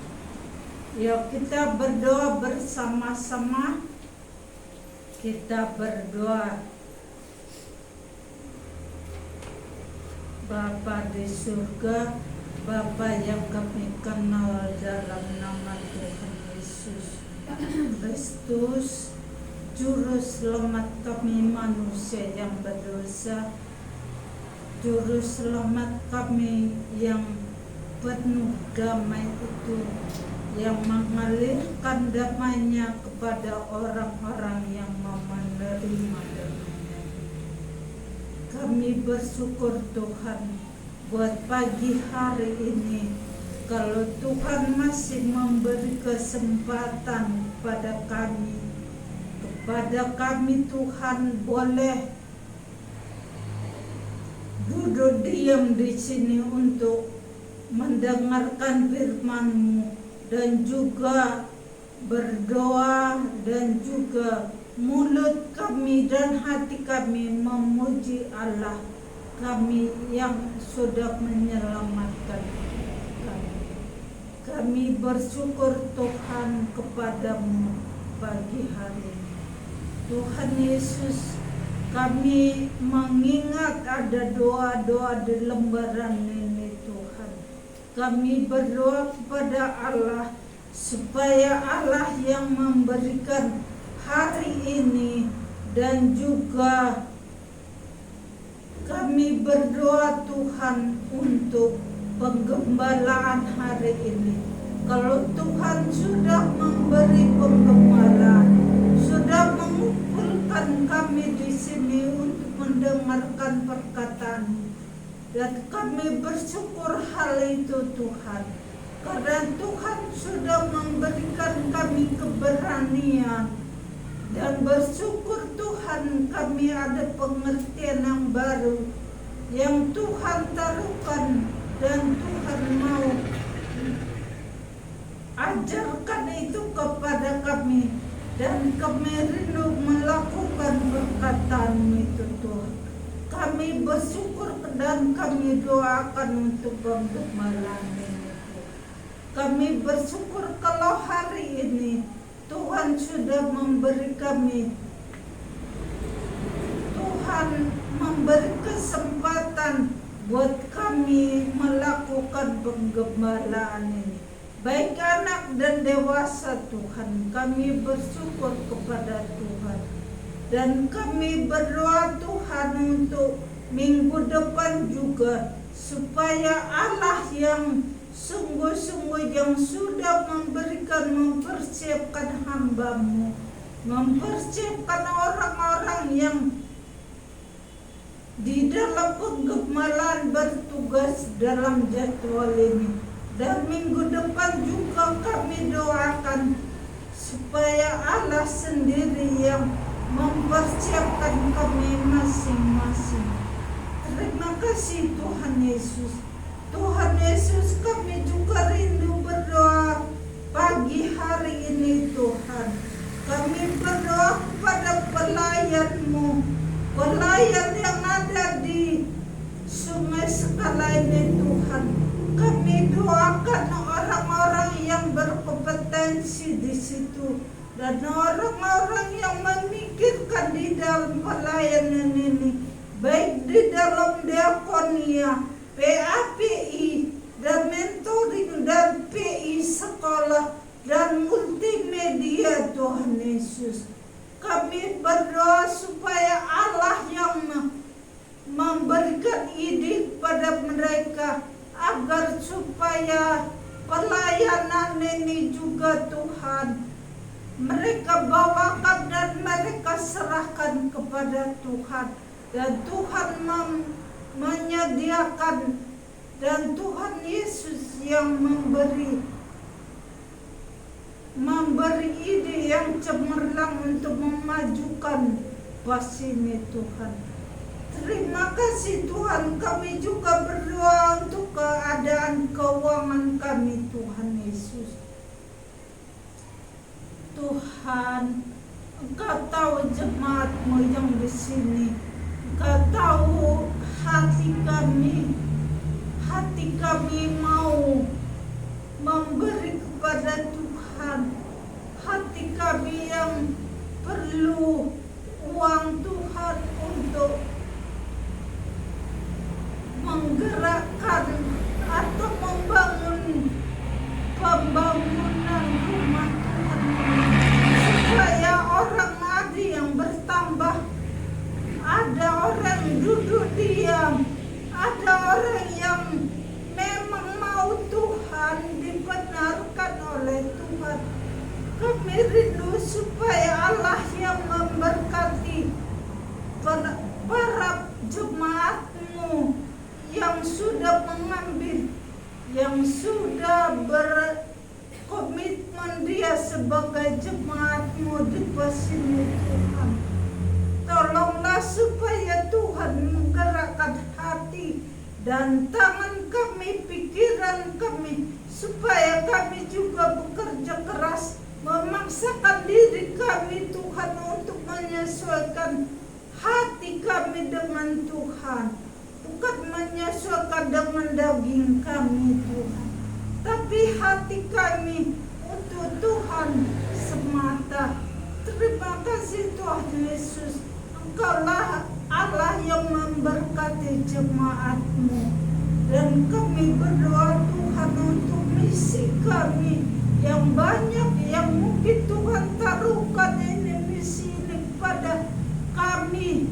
Yuk kita berdoa bersama-sama. Kita berdoa. Bapa di surga, Bapa yang kami kenal dalam nama Tuhan Yesus Kristus, Juru Selamat kami manusia yang berdosa, Juru Selamat kami yang penuh damai itu, yang mengalirkan damainya kepada orang-orang yang mau menerima damainya. Kami bersyukur Tuhan buat pagi hari ini, kalau Tuhan masih memberi kesempatan kepada kami Tuhan boleh duduk diam di sini untuk mendengarkan firman-Mu dan juga berdoa, dan juga mulut kami dan hati kami memuji Allah kami yang sudah menyelamatkan kami. Kami bersyukur Tuhan kepadamu pagi hari ini. Tuhan Yesus, kami mengingat ada doa-doa di lembaran ini Tuhan. Kami berdoa kepada Allah supaya Allah yang memberikan hari ini, dan juga kami berdoa Tuhan untuk penggembalaan hari ini. Kalau Tuhan sudah memberi penggembalaan, sudah mengumpulkan kami di sini untuk mendengarkan perkataan, dan kami bersyukur hal itu Tuhan, karena Tuhan sudah memberikan kami keberanian, dan bersyukur Tuhan kami ada pengertian yang baru yang Tuhan taruhkan, dan Tuhan mau ajarkan itu kepada kami, dan kami rindu melakukan perkataan itu Tuhan. Kami bersyukur dan kami doakan untuk penggembalaan ini. Kami bersyukur kalau hari ini Tuhan sudah memberi kami, Tuhan memberi kesempatan buat kami melakukan penggembalaan ini, baik anak dan dewasa Tuhan. Kami bersyukur kepada Tuhan, dan kami berdoa Tuhan untuk minggu depan juga, supaya Allah yang sungguh-sungguh yang sudah mempersiapkan hamba-Mu, mempersiapkan orang-orang yang di dalam penggembalaan bertugas dalam jadwal ini. Dan minggu depan juga kami doakan supaya Allah sendiri yang mempersiapkan kami masing-masing. Terima kasih Tuhan Yesus. Tuhan Yesus, kami juga rindu berdoa pagi hari ini Tuhan. Kami berdoa kepada pelayan-Mu, pelayan yang ada di Sungai Sekala ini Tuhan. Kami doakan orang-orang yang berkompetensi di situ, dan orang-orang yang memikirkan di dalam pelayanan ini, baik di dalam diakonia, PAPI, dan mentoring, dan PI sekolah, dan multimedia Tuhan Yesus. Kami berdoa supaya Allah yang memberikan ide pada mereka, agar supaya pelayanan ini juga Tuhan mereka bawakan dan mereka serahkan kepada Tuhan, dan Tuhan menyediakan, dan Tuhan Yesus yang memberi ide yang cemerlang untuk memajukan pas ini Tuhan. Terima kasih Tuhan. Kami juga berdoa untuk keadaan keuangan kami Tuhan Yesus. Tuhan Tuhan, Engkau tahu jemaat-Mu yang di sini. Engkau tahu hati kami mau memberi kepada Tuhan. Hati kami yang perlu uang Tuhan untuk menggerakkan atau membangun pembangunan rumah Tuhan, supaya orang ada yang bertambah, ada orang duduk diam, ada orang yang memang mau Tuhan dibenarkan oleh Tuhan. Kami rindu supaya Allah yang memberkati para jemaat-Mu yang sudah mengambil, yang sudah berkomitmen dia sebagai jemaat-Mu di sini Tuhan. Tolonglah supaya Tuhan menggerakkan hati dan tangan kami, pikiran kami, supaya kami juga bekerja keras, memaksakan diri kami Tuhan untuk menyesuaikan hati kami dengan Tuhan, bukan menyesuaikan dengan daging kami Tuhan, tapi hati kami untuk Tuhan semata. Terima kasih Tuhan Yesus, Engkaulah Allah yang memberkati jemaat-Mu, dan kami berdoa Tuhan untuk misi kami yang banyak, yang mungkin Tuhan taruhkan ini misi ini kepada kami,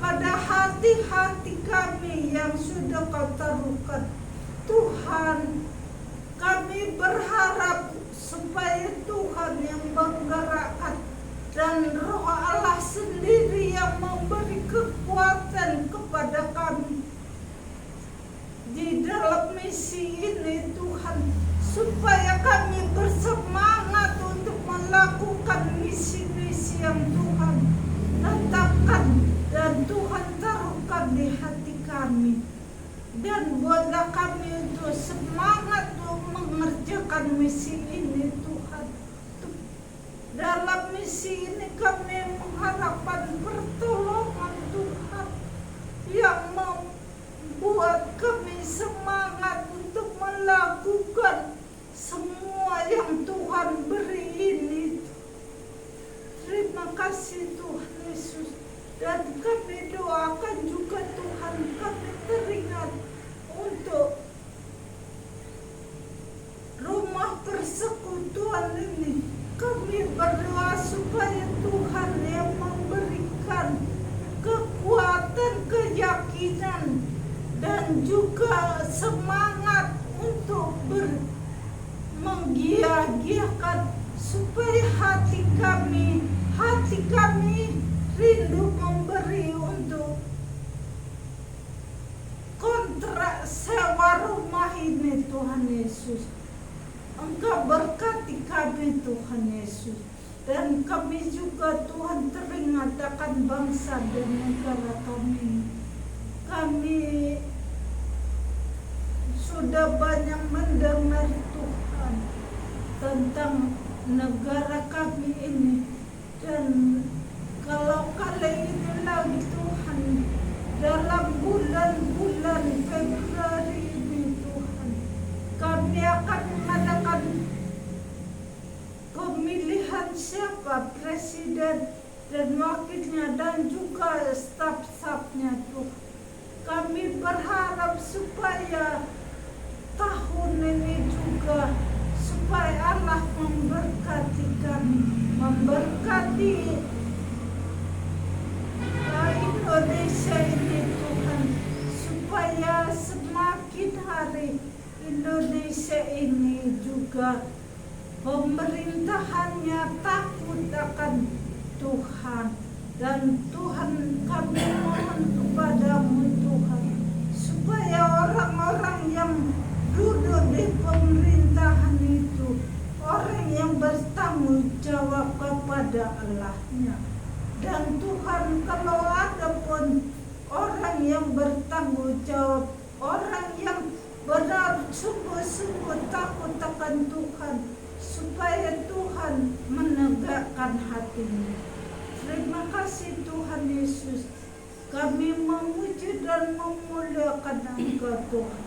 pada hati-hati kami yang sudah Kau taruhkan Tuhan. Kami berharap supaya Tuhan yang menggerakkan dan Roh Allah sendiri yang memberi kekuatan kepada kami di dalam misi ini Tuhan, supaya kami bersemangat untuk melakukan misi-misi yang Tuhan letakkan dan Tuhan taruhkan di hati kami. Dan buatlah kami untuk semangat untuk mengerjakan misi ini Tuhan. Dalam misi ini kami mengharapkan pertolongan Tuhan yang membuat kami semangat untuk melakukan semua yang Tuhan beri ini. Terima kasih Tuhan Yesus. Dan kami doakan juga Tuhan, kami teringat untuk rumah persekutuan ini. Kami berdoa supaya Tuhan yang memberikan kekuatan, keyakinan, dan juga semangat untuk menggiah-giahkan supaya hati kami rindu memberi untuk kontrak sewa rumah ini Tuhan Yesus. Engkau berkati kami Tuhan Yesus, dan kami juga Tuhan teringat akan bangsa dan negara kami. Kami sudah banyak mendengar Tuhan tentang negara kami ini, dan kalau kali ini lagi Tuhan, dalam bulan-bulan Februari ini Tuhan, kami akan mengadakan pemilihan siapa presiden dan wakilnya dan juga staf-stafnya Tuhan. Kami berharap supaya tahun ini juga supaya Allah memberkati kami, memberkati Indonesia ini Tuhan, supaya semakin hari Indonesia ini juga pemerintahannya takut akan Tuhan. Dan Tuhan, kami mohon kepadamu Tuhan, supaya orang-orang yang duduk di pemerintahan itu orang yang bertanggung jawab kepada Allahnya. Dan Tuhan, kalau ada pun orang yang bertanggung jawab, orang yang benar sungguh-sungguh takut akan Tuhan, supaya Tuhan menegakkan hatimu. Terima kasih Tuhan Yesus. Kami memuji dan memuliakan Engkau Tuhan.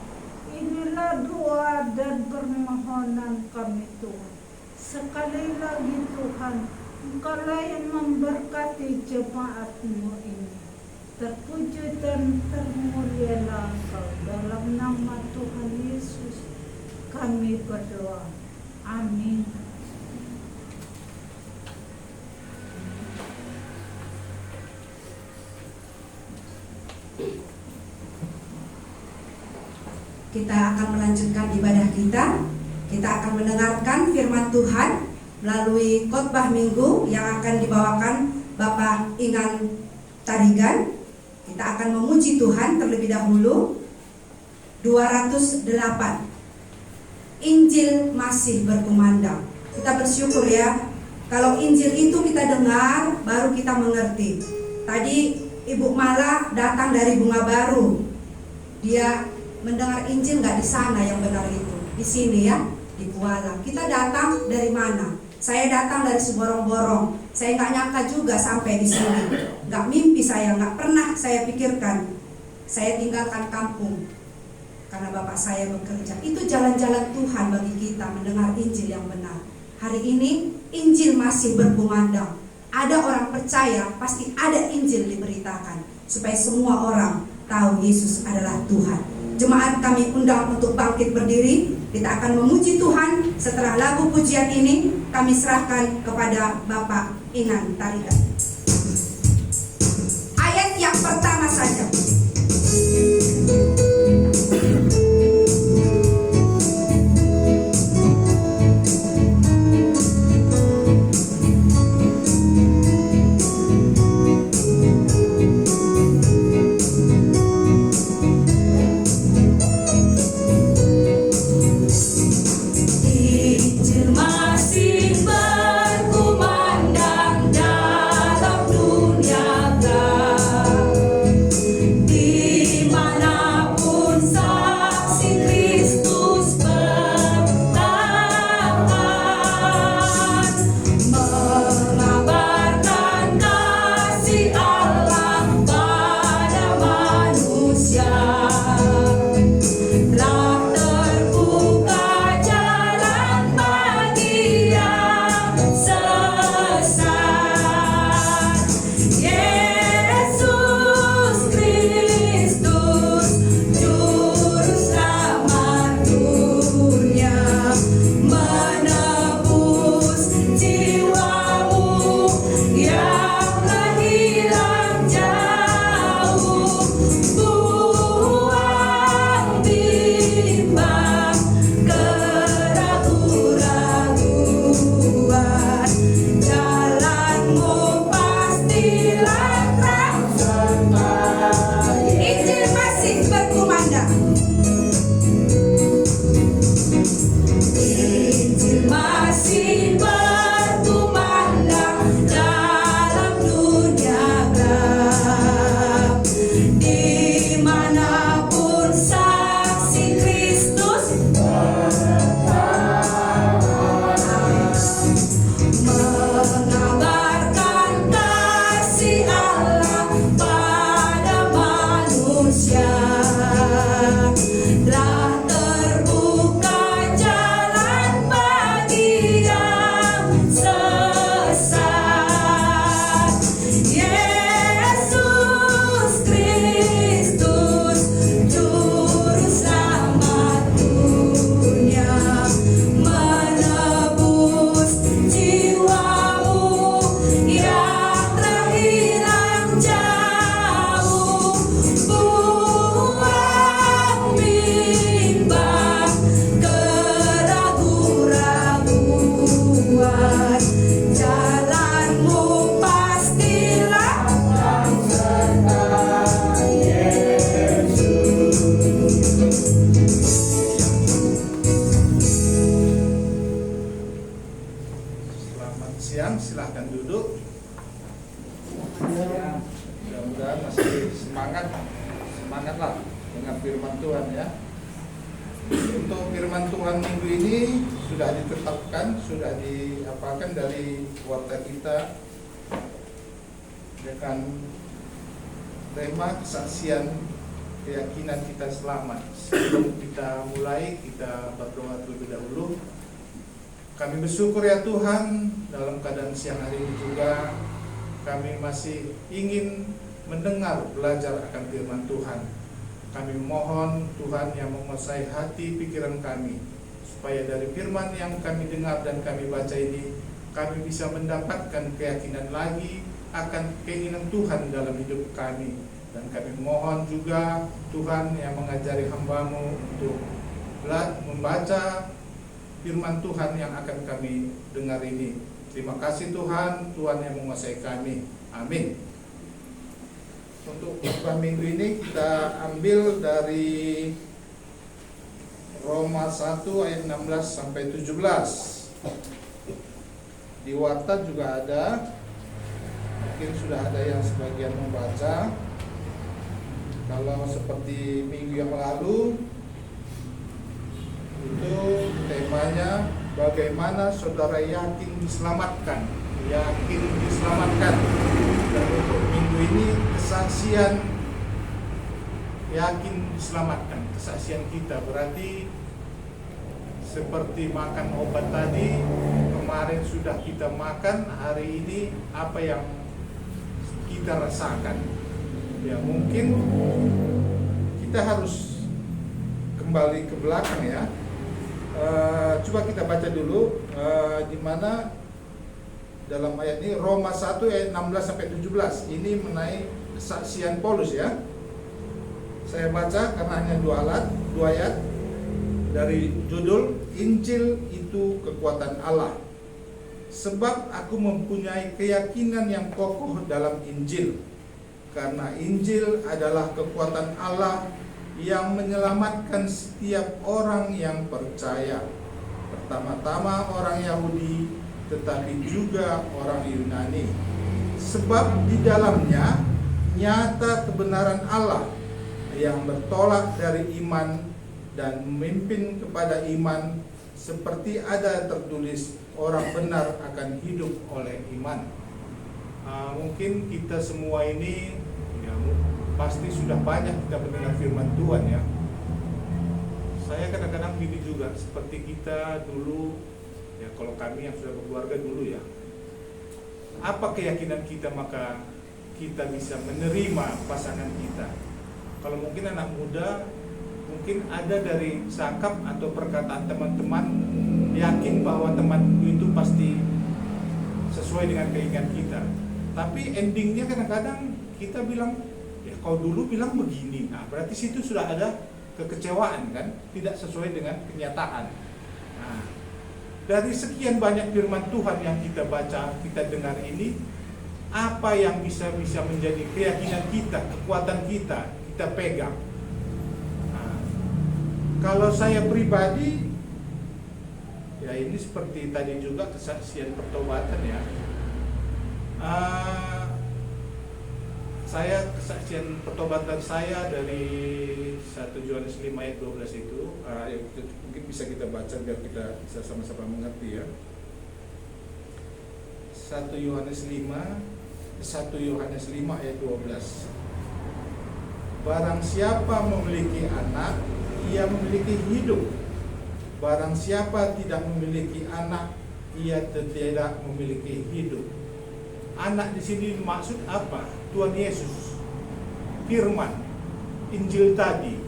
Inilah doa dan permohonan kami Tuhan. Sekali lagi Tuhan, Engkaulah yang memberkati jemaat-Mu ini. Terpuji dan termulialah Engkau. Dalam nama Tuhan Yesus kami berdoa. Amin. Kita akan melanjutkan ibadah kita. Kita akan mendengarkan firman Tuhan melalui khotbah minggu yang akan dibawakan Bapak Inan Tarigan. Kita akan memuji Tuhan terlebih dahulu. 208. Injil masih berkumandang. Kita bersyukur ya, kalau Injil itu kita dengar baru kita mengerti. Tadi Ibu Mala datang dari Bunga Baru. Dia mendengar Injil nggak di sana yang benar itu, di sini ya, di Kuala. Kita datang dari mana? Saya datang dari Seborong-Borong. Saya nggak nyangka juga sampai di sini. Nggak mimpi saya, nggak pernah saya pikirkan. Saya tinggalkan kampung karena bapak saya bekerja. Itu jalan-jalan Tuhan bagi kita mendengar Injil yang benar. Hari ini Injil masih berkumandang. Ada orang percaya, pasti ada Injil diberitakan supaya semua orang tahu Yesus adalah Tuhan. Jemaat kami undang untuk bangkit berdiri. Kita akan memuji Tuhan. Setelah lagu pujian ini kami serahkan kepada Bapak Inan Tarigan. Ayat yang pertama saja. Di firman Tuhan minggu ini sudah ditetapkan, sudah diapakan dari warta kita dengan tema kesaksian keyakinan kita selamat. Sebelum kita mulai, kita berdoa terlebih dahulu. Kami bersyukur ya Tuhan, dalam keadaan siang hari ini juga kami masih ingin mendengar, belajar akan firman Tuhan. Kami mohon Tuhan yang menguasai hati pikiran kami, supaya dari firman yang kami dengar dan kami baca ini, kami bisa mendapatkan keyakinan lagi akan keinginan Tuhan dalam hidup kami. Dan kami mohon juga Tuhan yang mengajari hamba-Mu untuk membaca firman Tuhan yang akan kami dengar ini. Terima kasih Tuhan, Tuhan yang menguasai kami. Amin. Untuk khotbah minggu ini kita ambil dari Roma 1 ayat 16 sampai 17. Di warta juga ada. Mungkin sudah ada yang sebagian membaca. Kalau seperti minggu yang lalu, itu temanya bagaimana saudara yakin diselamatkan. Yakin diselamatkan. Dan untuk minggu ini kesaksian yakin diselamatkan. Kesaksian kita berarti seperti makan obat tadi, kemarin sudah kita makan, hari ini apa yang kita rasakan. Ya mungkin kita harus kembali ke belakang ya. Coba kita baca dulu di mana dalam ayat ini, Roma 1 ayat 16 sampai 17. Ini mengenai kesaksian Paulus ya. Saya baca karena hanya dua ayat dari judul Injil itu kekuatan Allah. Sebab aku mempunyai keyakinan yang kokoh dalam Injil, karena Injil adalah kekuatan Allah yang menyelamatkan setiap orang yang percaya, pertama-tama orang Yahudi, tetapi juga orang Yunani. Sebab di dalamnya nyata kebenaran Allah yang bertolak dari iman dan memimpin kepada iman, seperti ada tertulis, orang benar akan hidup oleh iman. Mungkin kita semua ini ya, pasti sudah banyak kita mendengar firman Tuhan ya. Saya kadang-kadang gini juga, seperti kita dulu ya, kalau kami yang sudah berkeluarga dulu ya, apa keyakinan kita, maka kita bisa menerima pasangan kita. Kalau mungkin anak muda, mungkin ada dari sakap atau perkataan teman-teman, yakin bahwa temanku itu pasti sesuai dengan keinginan kita. Tapi endingnya kadang-kadang kita bilang, ya kau dulu bilang begini. Nah berarti situ sudah ada kekecewaan kan, tidak sesuai dengan kenyataan. Nah, dari sekian banyak firman Tuhan yang kita baca, kita dengar ini, apa yang bisa menjadi keyakinan kita, kekuatan kita pegang. Nah, kalau saya pribadi, ya ini seperti tadi juga kesaksian pertobatan ya. Saya kesaksian pertobatan saya dari 1 Yohanes 5 ayat 12 itu, mungkin bisa kita baca biar kita bisa sama-sama mengerti ya. 1 Yohanes 5 ayat 12. Barang siapa memiliki anak, ia memiliki hidup. Barang siapa tidak memiliki anak, ia tidak memiliki hidup. Anak di sini maksud apa? Tuhan Yesus, firman, Injil tadi.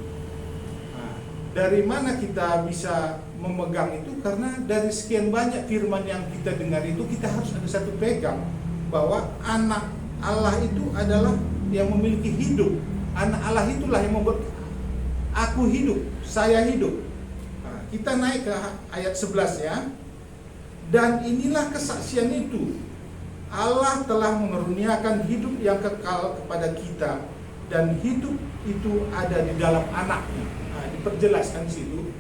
Nah, dari mana kita bisa memegang itu? Karena dari sekian banyak firman yang kita dengar itu, kita harus ada satu pegang bahwa anak Allah itu adalah yang memiliki hidup. Anak Allah itulah yang membuat aku hidup, saya hidup. Nah, kita naik ke ayat 11 ya. Dan inilah kesaksian itu, Allah telah mengeruniakan hidup yang kekal kepada kita, dan hidup itu ada di dalam anaknya. Nah, diperjelaskan situ,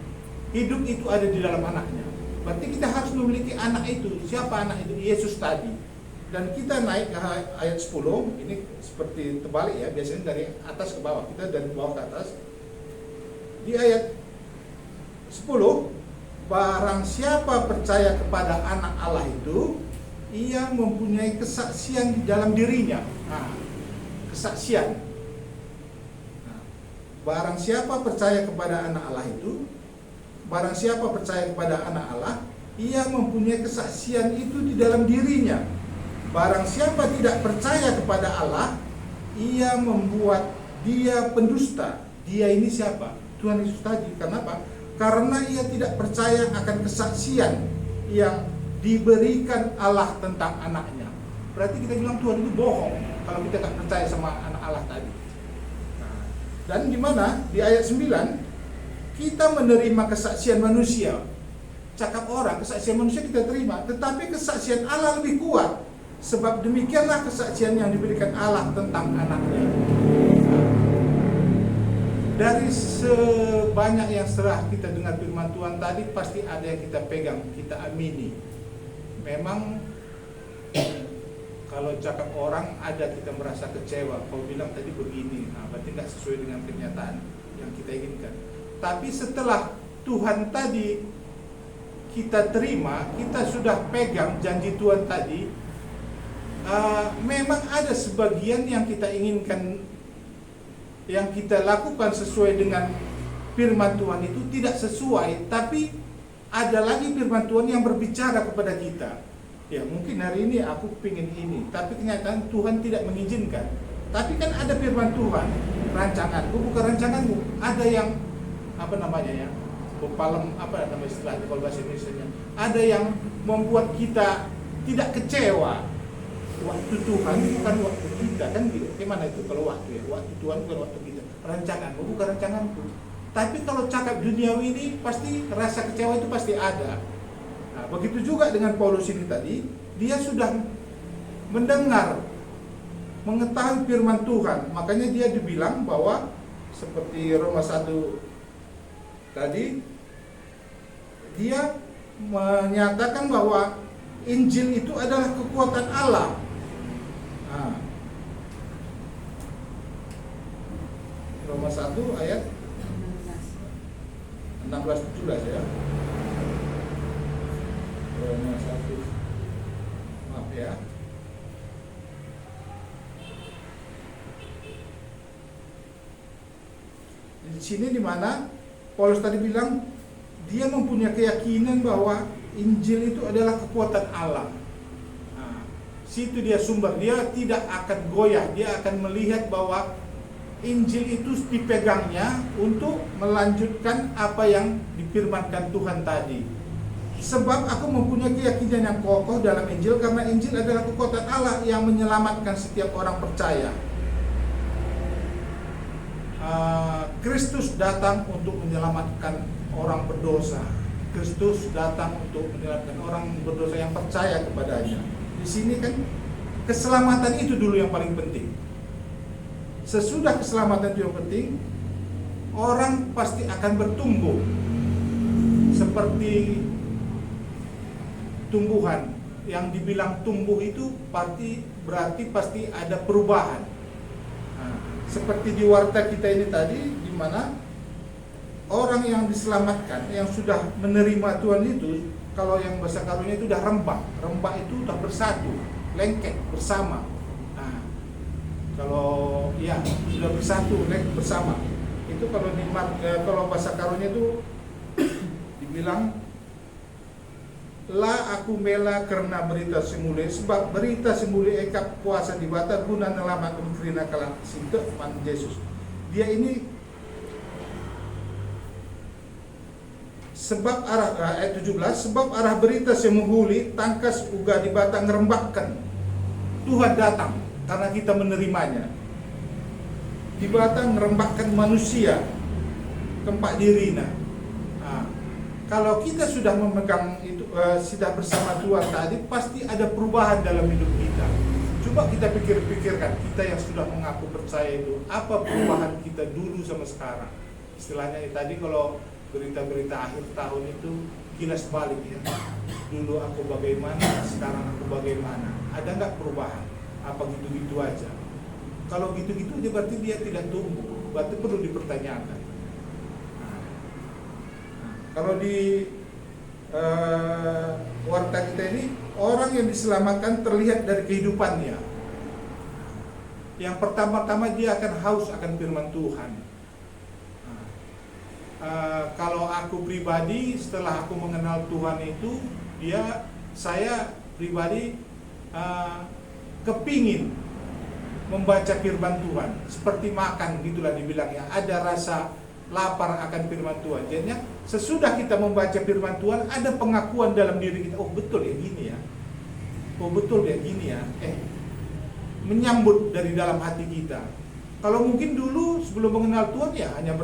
hidup itu ada di dalam anaknya. Berarti kita harus memiliki anak itu. Siapa anak itu? Yesus tadi. Dan kita naik ke ayat 10, ini seperti terbalik ya, biasanya dari atas ke bawah, kita dari bawah ke atas. Di ayat 10, barang siapa percaya kepada anak Allah itu, ia mempunyai kesaksian di dalam dirinya. Nah, kesaksian. Nah, barang siapa percaya kepada anak Allah itu, barang siapa percaya kepada anak Allah, ia mempunyai kesaksian itu di dalam dirinya. Barang siapa tidak percaya kepada Allah, ia membuat dia pendusta. Dia ini siapa? Tuhan Yesus tadi. Kenapa? Karena ia tidak percaya akan kesaksian yang diberikan Allah tentang anaknya. Berarti kita bilang Tuhan itu bohong kalau kita tidak percaya sama anak Allah tadi. Nah, dan di mana? Di ayat 9, kita menerima kesaksian manusia. Cakap orang, kesaksian manusia kita terima, tetapi kesaksian Allah lebih kuat. Sebab demikianlah kesaksian yang diberikan Allah tentang anaknya. Dari sebanyak yang serah kita dengar firman Tuhan tadi, pasti ada yang kita pegang, kita amini. Memang kalau cakap orang ada kita merasa kecewa. Kau bilang tadi begini, nah, berarti tidak sesuai dengan kenyataan yang kita inginkan. Tapi setelah Tuhan tadi kita terima, kita sudah pegang janji Tuhan tadi, memang ada sebagian yang kita inginkan, yang kita lakukan sesuai dengan firman Tuhan itu tidak sesuai, tapi ada lagi firman Tuhan yang berbicara kepada kita. Ya mungkin hari ini aku pingin ini, tapi kenyataan Tuhan tidak mengizinkan. Tapi kan ada firman Tuhan, rancanganku bukan rancanganmu. Ada yang apa namanya ya, bepalem apa nama istilahnya kalau bahasa Indonesianya, ada yang membuat kita tidak kecewa. Waktu Tuhan bukan waktu kita, kan gitu. Gimana itu kalau waktu ya? Waktu Tuhan bukan waktu kita. Rancanganmu bukan rancanganku. Tapi kalau cakap duniawi ini pasti rasa kecewa itu pasti ada. Nah, begitu juga dengan Paulus ini tadi, dia sudah mendengar, mengetahui firman Tuhan. Makanya dia dibilang bahwa seperti Roma 1 tadi, dia menyatakan bahwa Injil itu adalah kekuatan Allah. Nah, Roma 1 ayat 16-17 ya. Roma 1, maaf ya. Di sini di mana Paulus tadi bilang dia mempunyai keyakinan bahwa Injil itu adalah kekuatan Allah. Nah, situ dia sumber, dia tidak akan goyah, dia akan melihat bahwa Injil itu dipegangnya untuk melanjutkan apa yang difirmankan Tuhan tadi. Sebab aku mempunyai keyakinan yang kokoh dalam Injil, karena Injil adalah kekuatan Allah yang menyelamatkan setiap orang percaya. Kristus datang untuk menyelamatkan orang berdosa. Kristus datang untuk menyelamatkan orang berdosa yang percaya kepadanya. Di sini kan keselamatan itu dulu yang paling penting. Sesudah keselamatan itu yang penting, orang pasti akan bertumbuh seperti tumbuhan. Yang dibilang tumbuh itu berarti pasti ada perubahan. Nah, seperti di warta kita ini tadi, di mana orang yang diselamatkan, yang sudah menerima Tuhan itu, kalau yang bahasa karunia itu udah rembak. Rembak itu udah bersatu, lengket bersama. Nah, kalau ya sudah bersatu, lengket bersama. Itu kalau di kalau bahasa karunia itu dibilang la aku mela karena berita semule, sebab berita semule ekap kuasa dibata guna nelamat umkrina kalah sintek man Yesus. Dia ini sebab arah ayat 17, sebab arah berita semuhuli tangkas uga dibata ngerembakkan. Tuhan datang karena kita menerimanya. Dibata ngerembakkan manusia tempat dirina. Nah, kalau kita sudah memegang itu, sudah bersama Tuhan tadi, pasti ada perubahan dalam hidup kita. Coba kita pikirkan, kita yang sudah mengaku percaya itu, apa perubahan kita dulu sama sekarang? Istilahnya tadi kalau berita-berita akhir tahun itu kilas balik ya. Dulu aku bagaimana, sekarang aku bagaimana. Ada nggak perubahan? Apa gitu-gitu aja? Kalau gitu-gitu aja berarti dia tidak tumbuh. Berarti perlu dipertanyakan. Nah, kalau di warta kita ini, orang yang diselamatkan terlihat dari kehidupannya. Yang pertama-tama dia akan haus akan firman Tuhan. Kalau aku pribadi, setelah aku mengenal Tuhan itu, saya pribadi kepingin membaca firman Tuhan, seperti makan gitulah dibilangnya, ada rasa lapar akan firman Tuhan. Jadinya sesudah kita membaca firman Tuhan, ada pengakuan dalam diri kita, oh betul ya gini ya, oh betul ya gini ya, menyambut dari dalam hati kita. Kalau mungkin dulu sebelum mengenal Tuhan ya hanya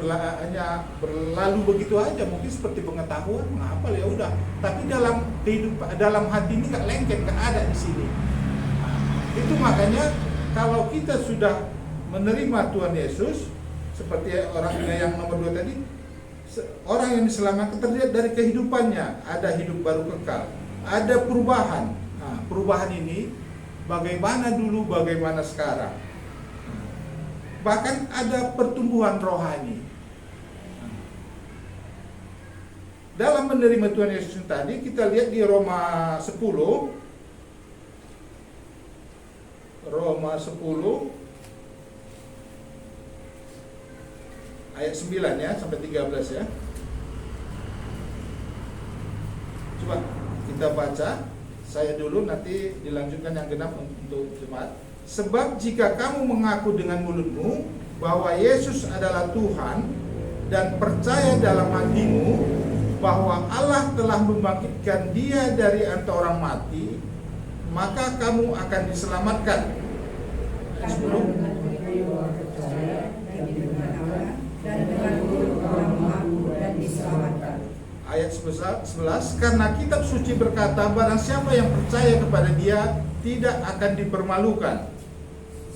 berlalu begitu aja, mungkin seperti pengetahuan, menghafal ya udah. Tapi dalam kehidupan, dalam hati ini nggak lengket, nggak ada di sini. Itu makanya kalau kita sudah menerima Tuhan Yesus, seperti orang yang nomor 2 tadi, orang yang diselamatkan terlihat dari kehidupannya, ada hidup baru kekal, ada perubahan. Nah, perubahan ini bagaimana dulu, bagaimana sekarang. Bahkan ada pertumbuhan rohani. Dalam menerima Tuhan Yesus tadi, kita lihat di Roma 10 ayat 9 ya sampai 13 ya. Coba kita baca, saya dulu nanti dilanjutkan yang genap untuk jemaat. Sebab jika kamu mengaku dengan mulutmu bahwa Yesus adalah Tuhan dan percaya dalam hatimu bahwa Allah telah membangkitkan Dia dari antara orang mati, maka kamu akan diselamatkan. Ayat 10. Ayat 11, karena kitab suci berkata, barang siapa yang percaya kepada Dia tidak akan dipermalukan.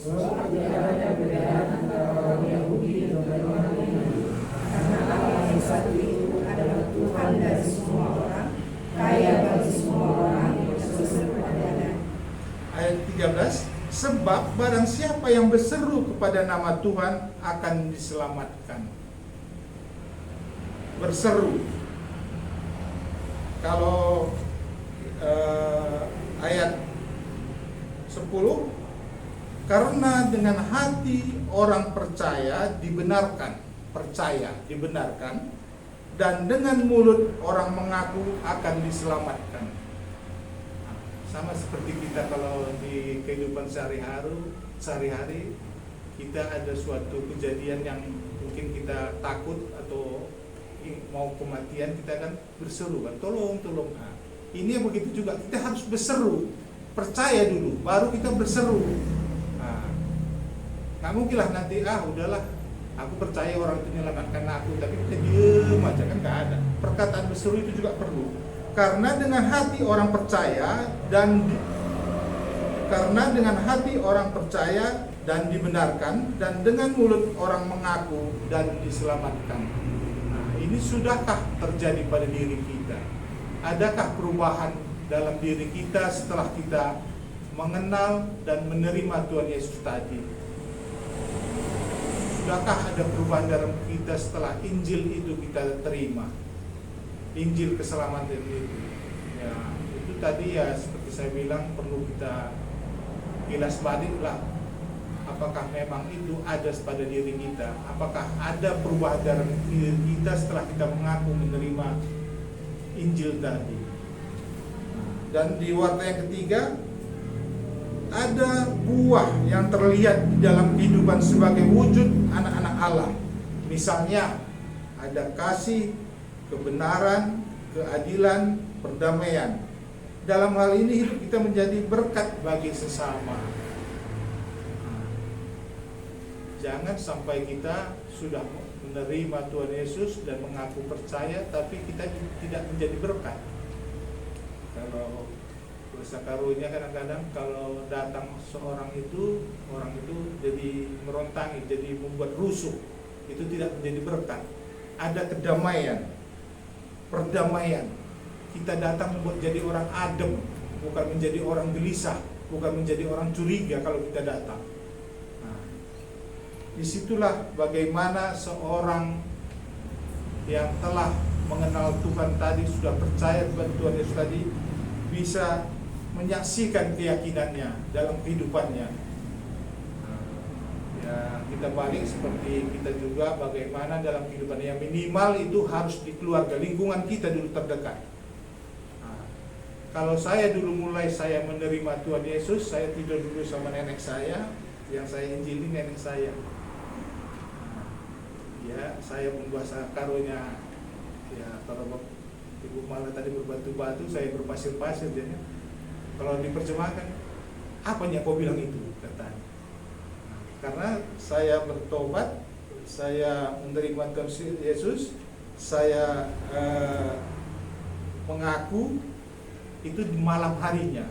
Sebab tidak ada perbedaan antara orang Yahudi dan orang Yunani, karena Allah yang satu itu adalah Tuhan dari semua orang, kaya bagi semua orang yang berseru kepadanya. Ayat 13, sebab barang siapa yang berseru kepada nama Tuhan akan diselamatkan. Berseru. Kalau ayat 10, karena dengan hati orang percaya dibenarkan, dan dengan mulut orang mengaku akan diselamatkan. Sama seperti kita kalau di kehidupan sehari-hari kita ada suatu kejadian yang mungkin kita takut atau mau kematian, kita kan berseru kan, tolong. Nah, ini begitu juga, kita harus berseru, percaya dulu, baru kita berseru. Nah, nggak mungkin lah nanti udahlah, aku percaya orang itu menyelamatkan aku, tapi kita diem aja kan, nggak ada. Perkataan berseru itu juga perlu, karena dengan hati orang percaya dan dibenarkan, dan dengan mulut orang mengaku dan diselamatkan. Ini sudahkah terjadi pada diri kita? Adakah perubahan dalam diri kita setelah kita mengenal dan menerima Tuhan Yesus tadi? Sudahkah ada perubahan dalam kita setelah Injil itu kita terima? Injil keselamatan itu. Ya, itu tadi ya seperti saya bilang, perlu kita kilas balik lah. Apakah memang itu ada pada diri kita? Apakah ada perubahan dalam diri kita setelah kita mengaku menerima Injil tadi? Dan di warta yang ketiga, ada buah yang terlihat di dalam kehidupan sebagai wujud anak-anak Allah. Misalnya, ada kasih, kebenaran, keadilan, perdamaian. Dalam hal ini hidup kita menjadi berkat bagi sesama. Jangan sampai kita sudah menerima Tuhan Yesus dan mengaku percaya, tapi kita tidak menjadi berkat. Kalau dosa karunia kadang-kadang kalau datang orang itu jadi merontangi, jadi membuat rusuh, itu tidak menjadi berkat. Ada kedamaian, perdamaian. Kita datang membuat jadi orang adem, bukan menjadi orang gelisah, bukan menjadi orang curiga kalau kita datang. Disitulah bagaimana seorang yang telah mengenal Tuhan tadi, sudah percaya kepada Tuhan Yesus tadi, bisa menyaksikan keyakinannya dalam kehidupannya. Ya, kita balik seperti kita juga, bagaimana dalam kehidupan yang minimal itu harus di keluarga, lingkungan kita dulu terdekat. Kalau saya dulu mulai saya menerima Tuhan Yesus, saya tidur dulu sama nenek saya, yang saya injili nenek saya. Ya, saya membaca karunya. Ya, kalau Ibu malah tadi berbatu-batu, saya berpasir-pasir. Ya. Kalau diterjemahkan, apanya kau bilang itu? Katanya. Karena saya bertobat, saya menerima Tuhan Yesus, saya mengaku itu di malam harinya.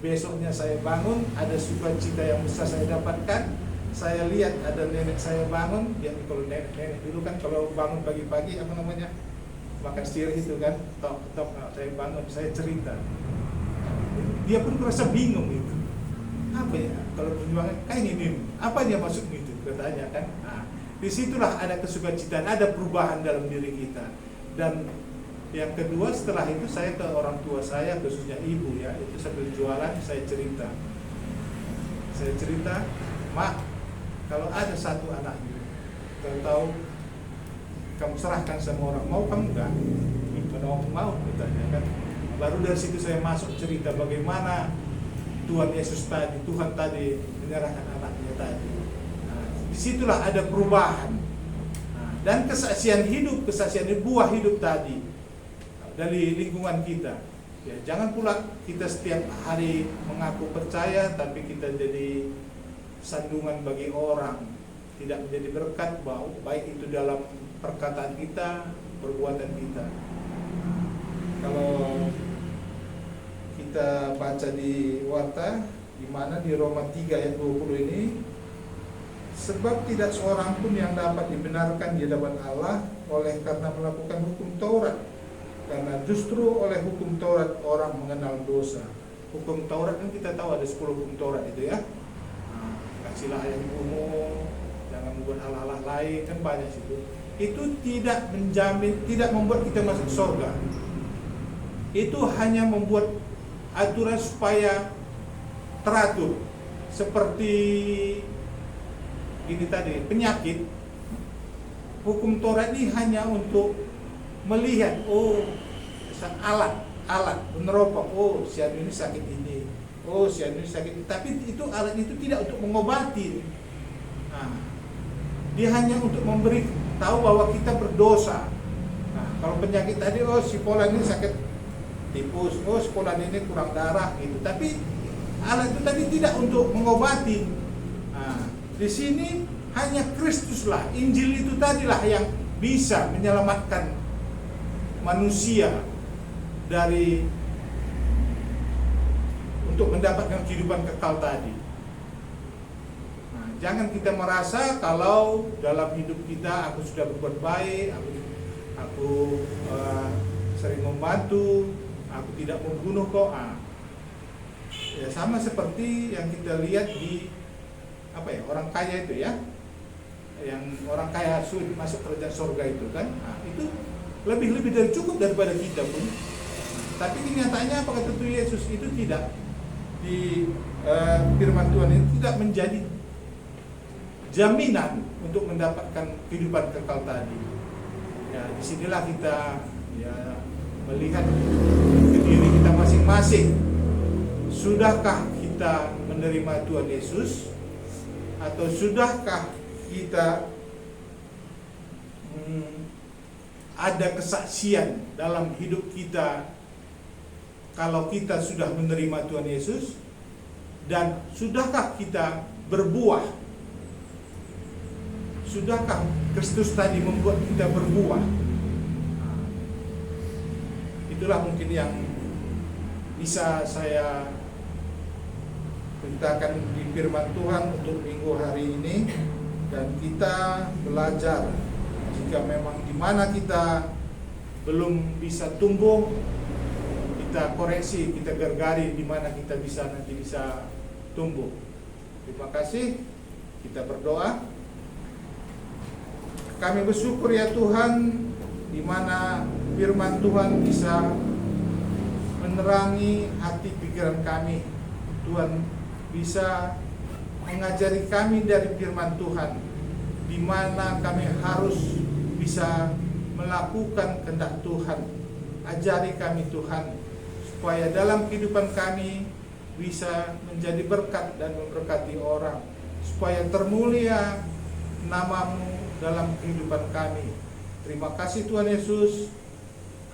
Besoknya saya bangun, ada sukacita yang besar saya dapatkan. Saya lihat ada nenek saya bangun, ya kalau nenek dulu kan kalau bangun pagi-pagi apa namanya, makan sirih itu kan, tok saya bangun, saya cerita. Dia pun merasa bingung itu. Apa ya? Kalau perjuangan kayak ini, apa aja maksud itu? Katanya kan. Nah, disitulah ada kesukacitaan, ada perubahan dalam diri kita. Dan yang kedua, setelah itu saya ke orang tua saya, khususnya ibu ya, itu sambil jualan saya cerita. Saya cerita, Mak, kalau ada satu anak tahu kamu serahkan sama orang, mau kamu enggak? Kalau mau, katanya kan. Baru dari situ saya masuk cerita bagaimana Tuhan Yesus tadi, Tuhan tadi menyerahkan anaknya tadi. Nah, disitulah ada perubahan. Nah, dan kesaksian hidup buah hidup tadi dari lingkungan kita. Ya, jangan pula kita setiap hari mengaku percaya tapi kita jadi sandungan bagi orang, tidak menjadi berkat baik itu dalam perkataan kita, perbuatan kita. Kalau kita baca di Warta, di mana di Roma 3 ayat 20 ini, sebab tidak seorang pun yang dapat dibenarkan di hadapan Allah oleh karena melakukan hukum Taurat. Karena justru oleh hukum Taurat orang mengenal dosa. Hukum Taurat kan kita tahu ada 10 hukum Taurat itu ya. Nah, kasihlah yang dibunuh, jangan membuat hal-hal lain, kan banyak situ. Itu tidak menjamin, tidak membuat kita masuk surga. Itu hanya membuat aturan supaya teratur. Seperti ini tadi, penyakit. Hukum Taurat ini hanya untuk melihat, oh alat meneropong, oh si anu ini sakit ini, oh si anu ini sakit ini. Tapi itu alat itu tidak untuk mengobati. Nah, dia hanya untuk memberi tahu bahwa kita berdosa. Nah, kalau penyakit tadi, oh si Polan ini sakit tipus, oh si Polan ini kurang darah gitu. Tapi alat itu tadi tidak untuk mengobati. Nah, di sini hanya Kristuslah, Injil itu tadilah yang bisa menyelamatkan manusia dari untuk mendapatkan kehidupan kekal tadi. Nah, jangan kita merasa kalau dalam hidup kita aku sudah berbuat baik, aku sering membantu, aku tidak membunuh kok. Ya sama seperti yang kita lihat di orang kaya itu ya, yang orang kaya sulit masuk kerajaan surga itu kan. Nah, itu lebih dari cukup daripada kita pun. Tapi kenyataannya apa kata Tuhan Yesus itu tidak di firman Tuhan ini tidak menjadi jaminan untuk mendapatkan kehidupan kekal tadi. Ya, disinilah kita ya melihat ke diri kita masing-masing. Sudahkah kita menerima Tuhan Yesus atau sudahkah kita ada kesaksian dalam hidup kita kalau kita sudah menerima Tuhan Yesus, dan sudahkah kita berbuah? Sudahkah Kristus tadi membuat kita berbuah? Nah, itulah mungkin yang bisa saya ceritakan di firman Tuhan untuk minggu hari ini, dan kita belajar. Jika memang di mana kita belum bisa tumbuh, kita koreksi, kita gargari di mana kita nanti bisa tumbuh. Terima kasih. Kita berdoa. Kami bersyukur ya Tuhan, di mana firman Tuhan bisa menerangi hati pikiran kami. Tuhan bisa mengajari kami dari firman Tuhan, di mana kami harus bisa melakukan kehendak Tuhan. Ajari kami Tuhan, supaya dalam kehidupan kami bisa menjadi berkat dan memberkati orang, supaya termulia nama-Mu dalam kehidupan kami. Terima kasih Tuhan Yesus.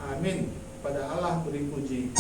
Amin. Pada Allah beri puji.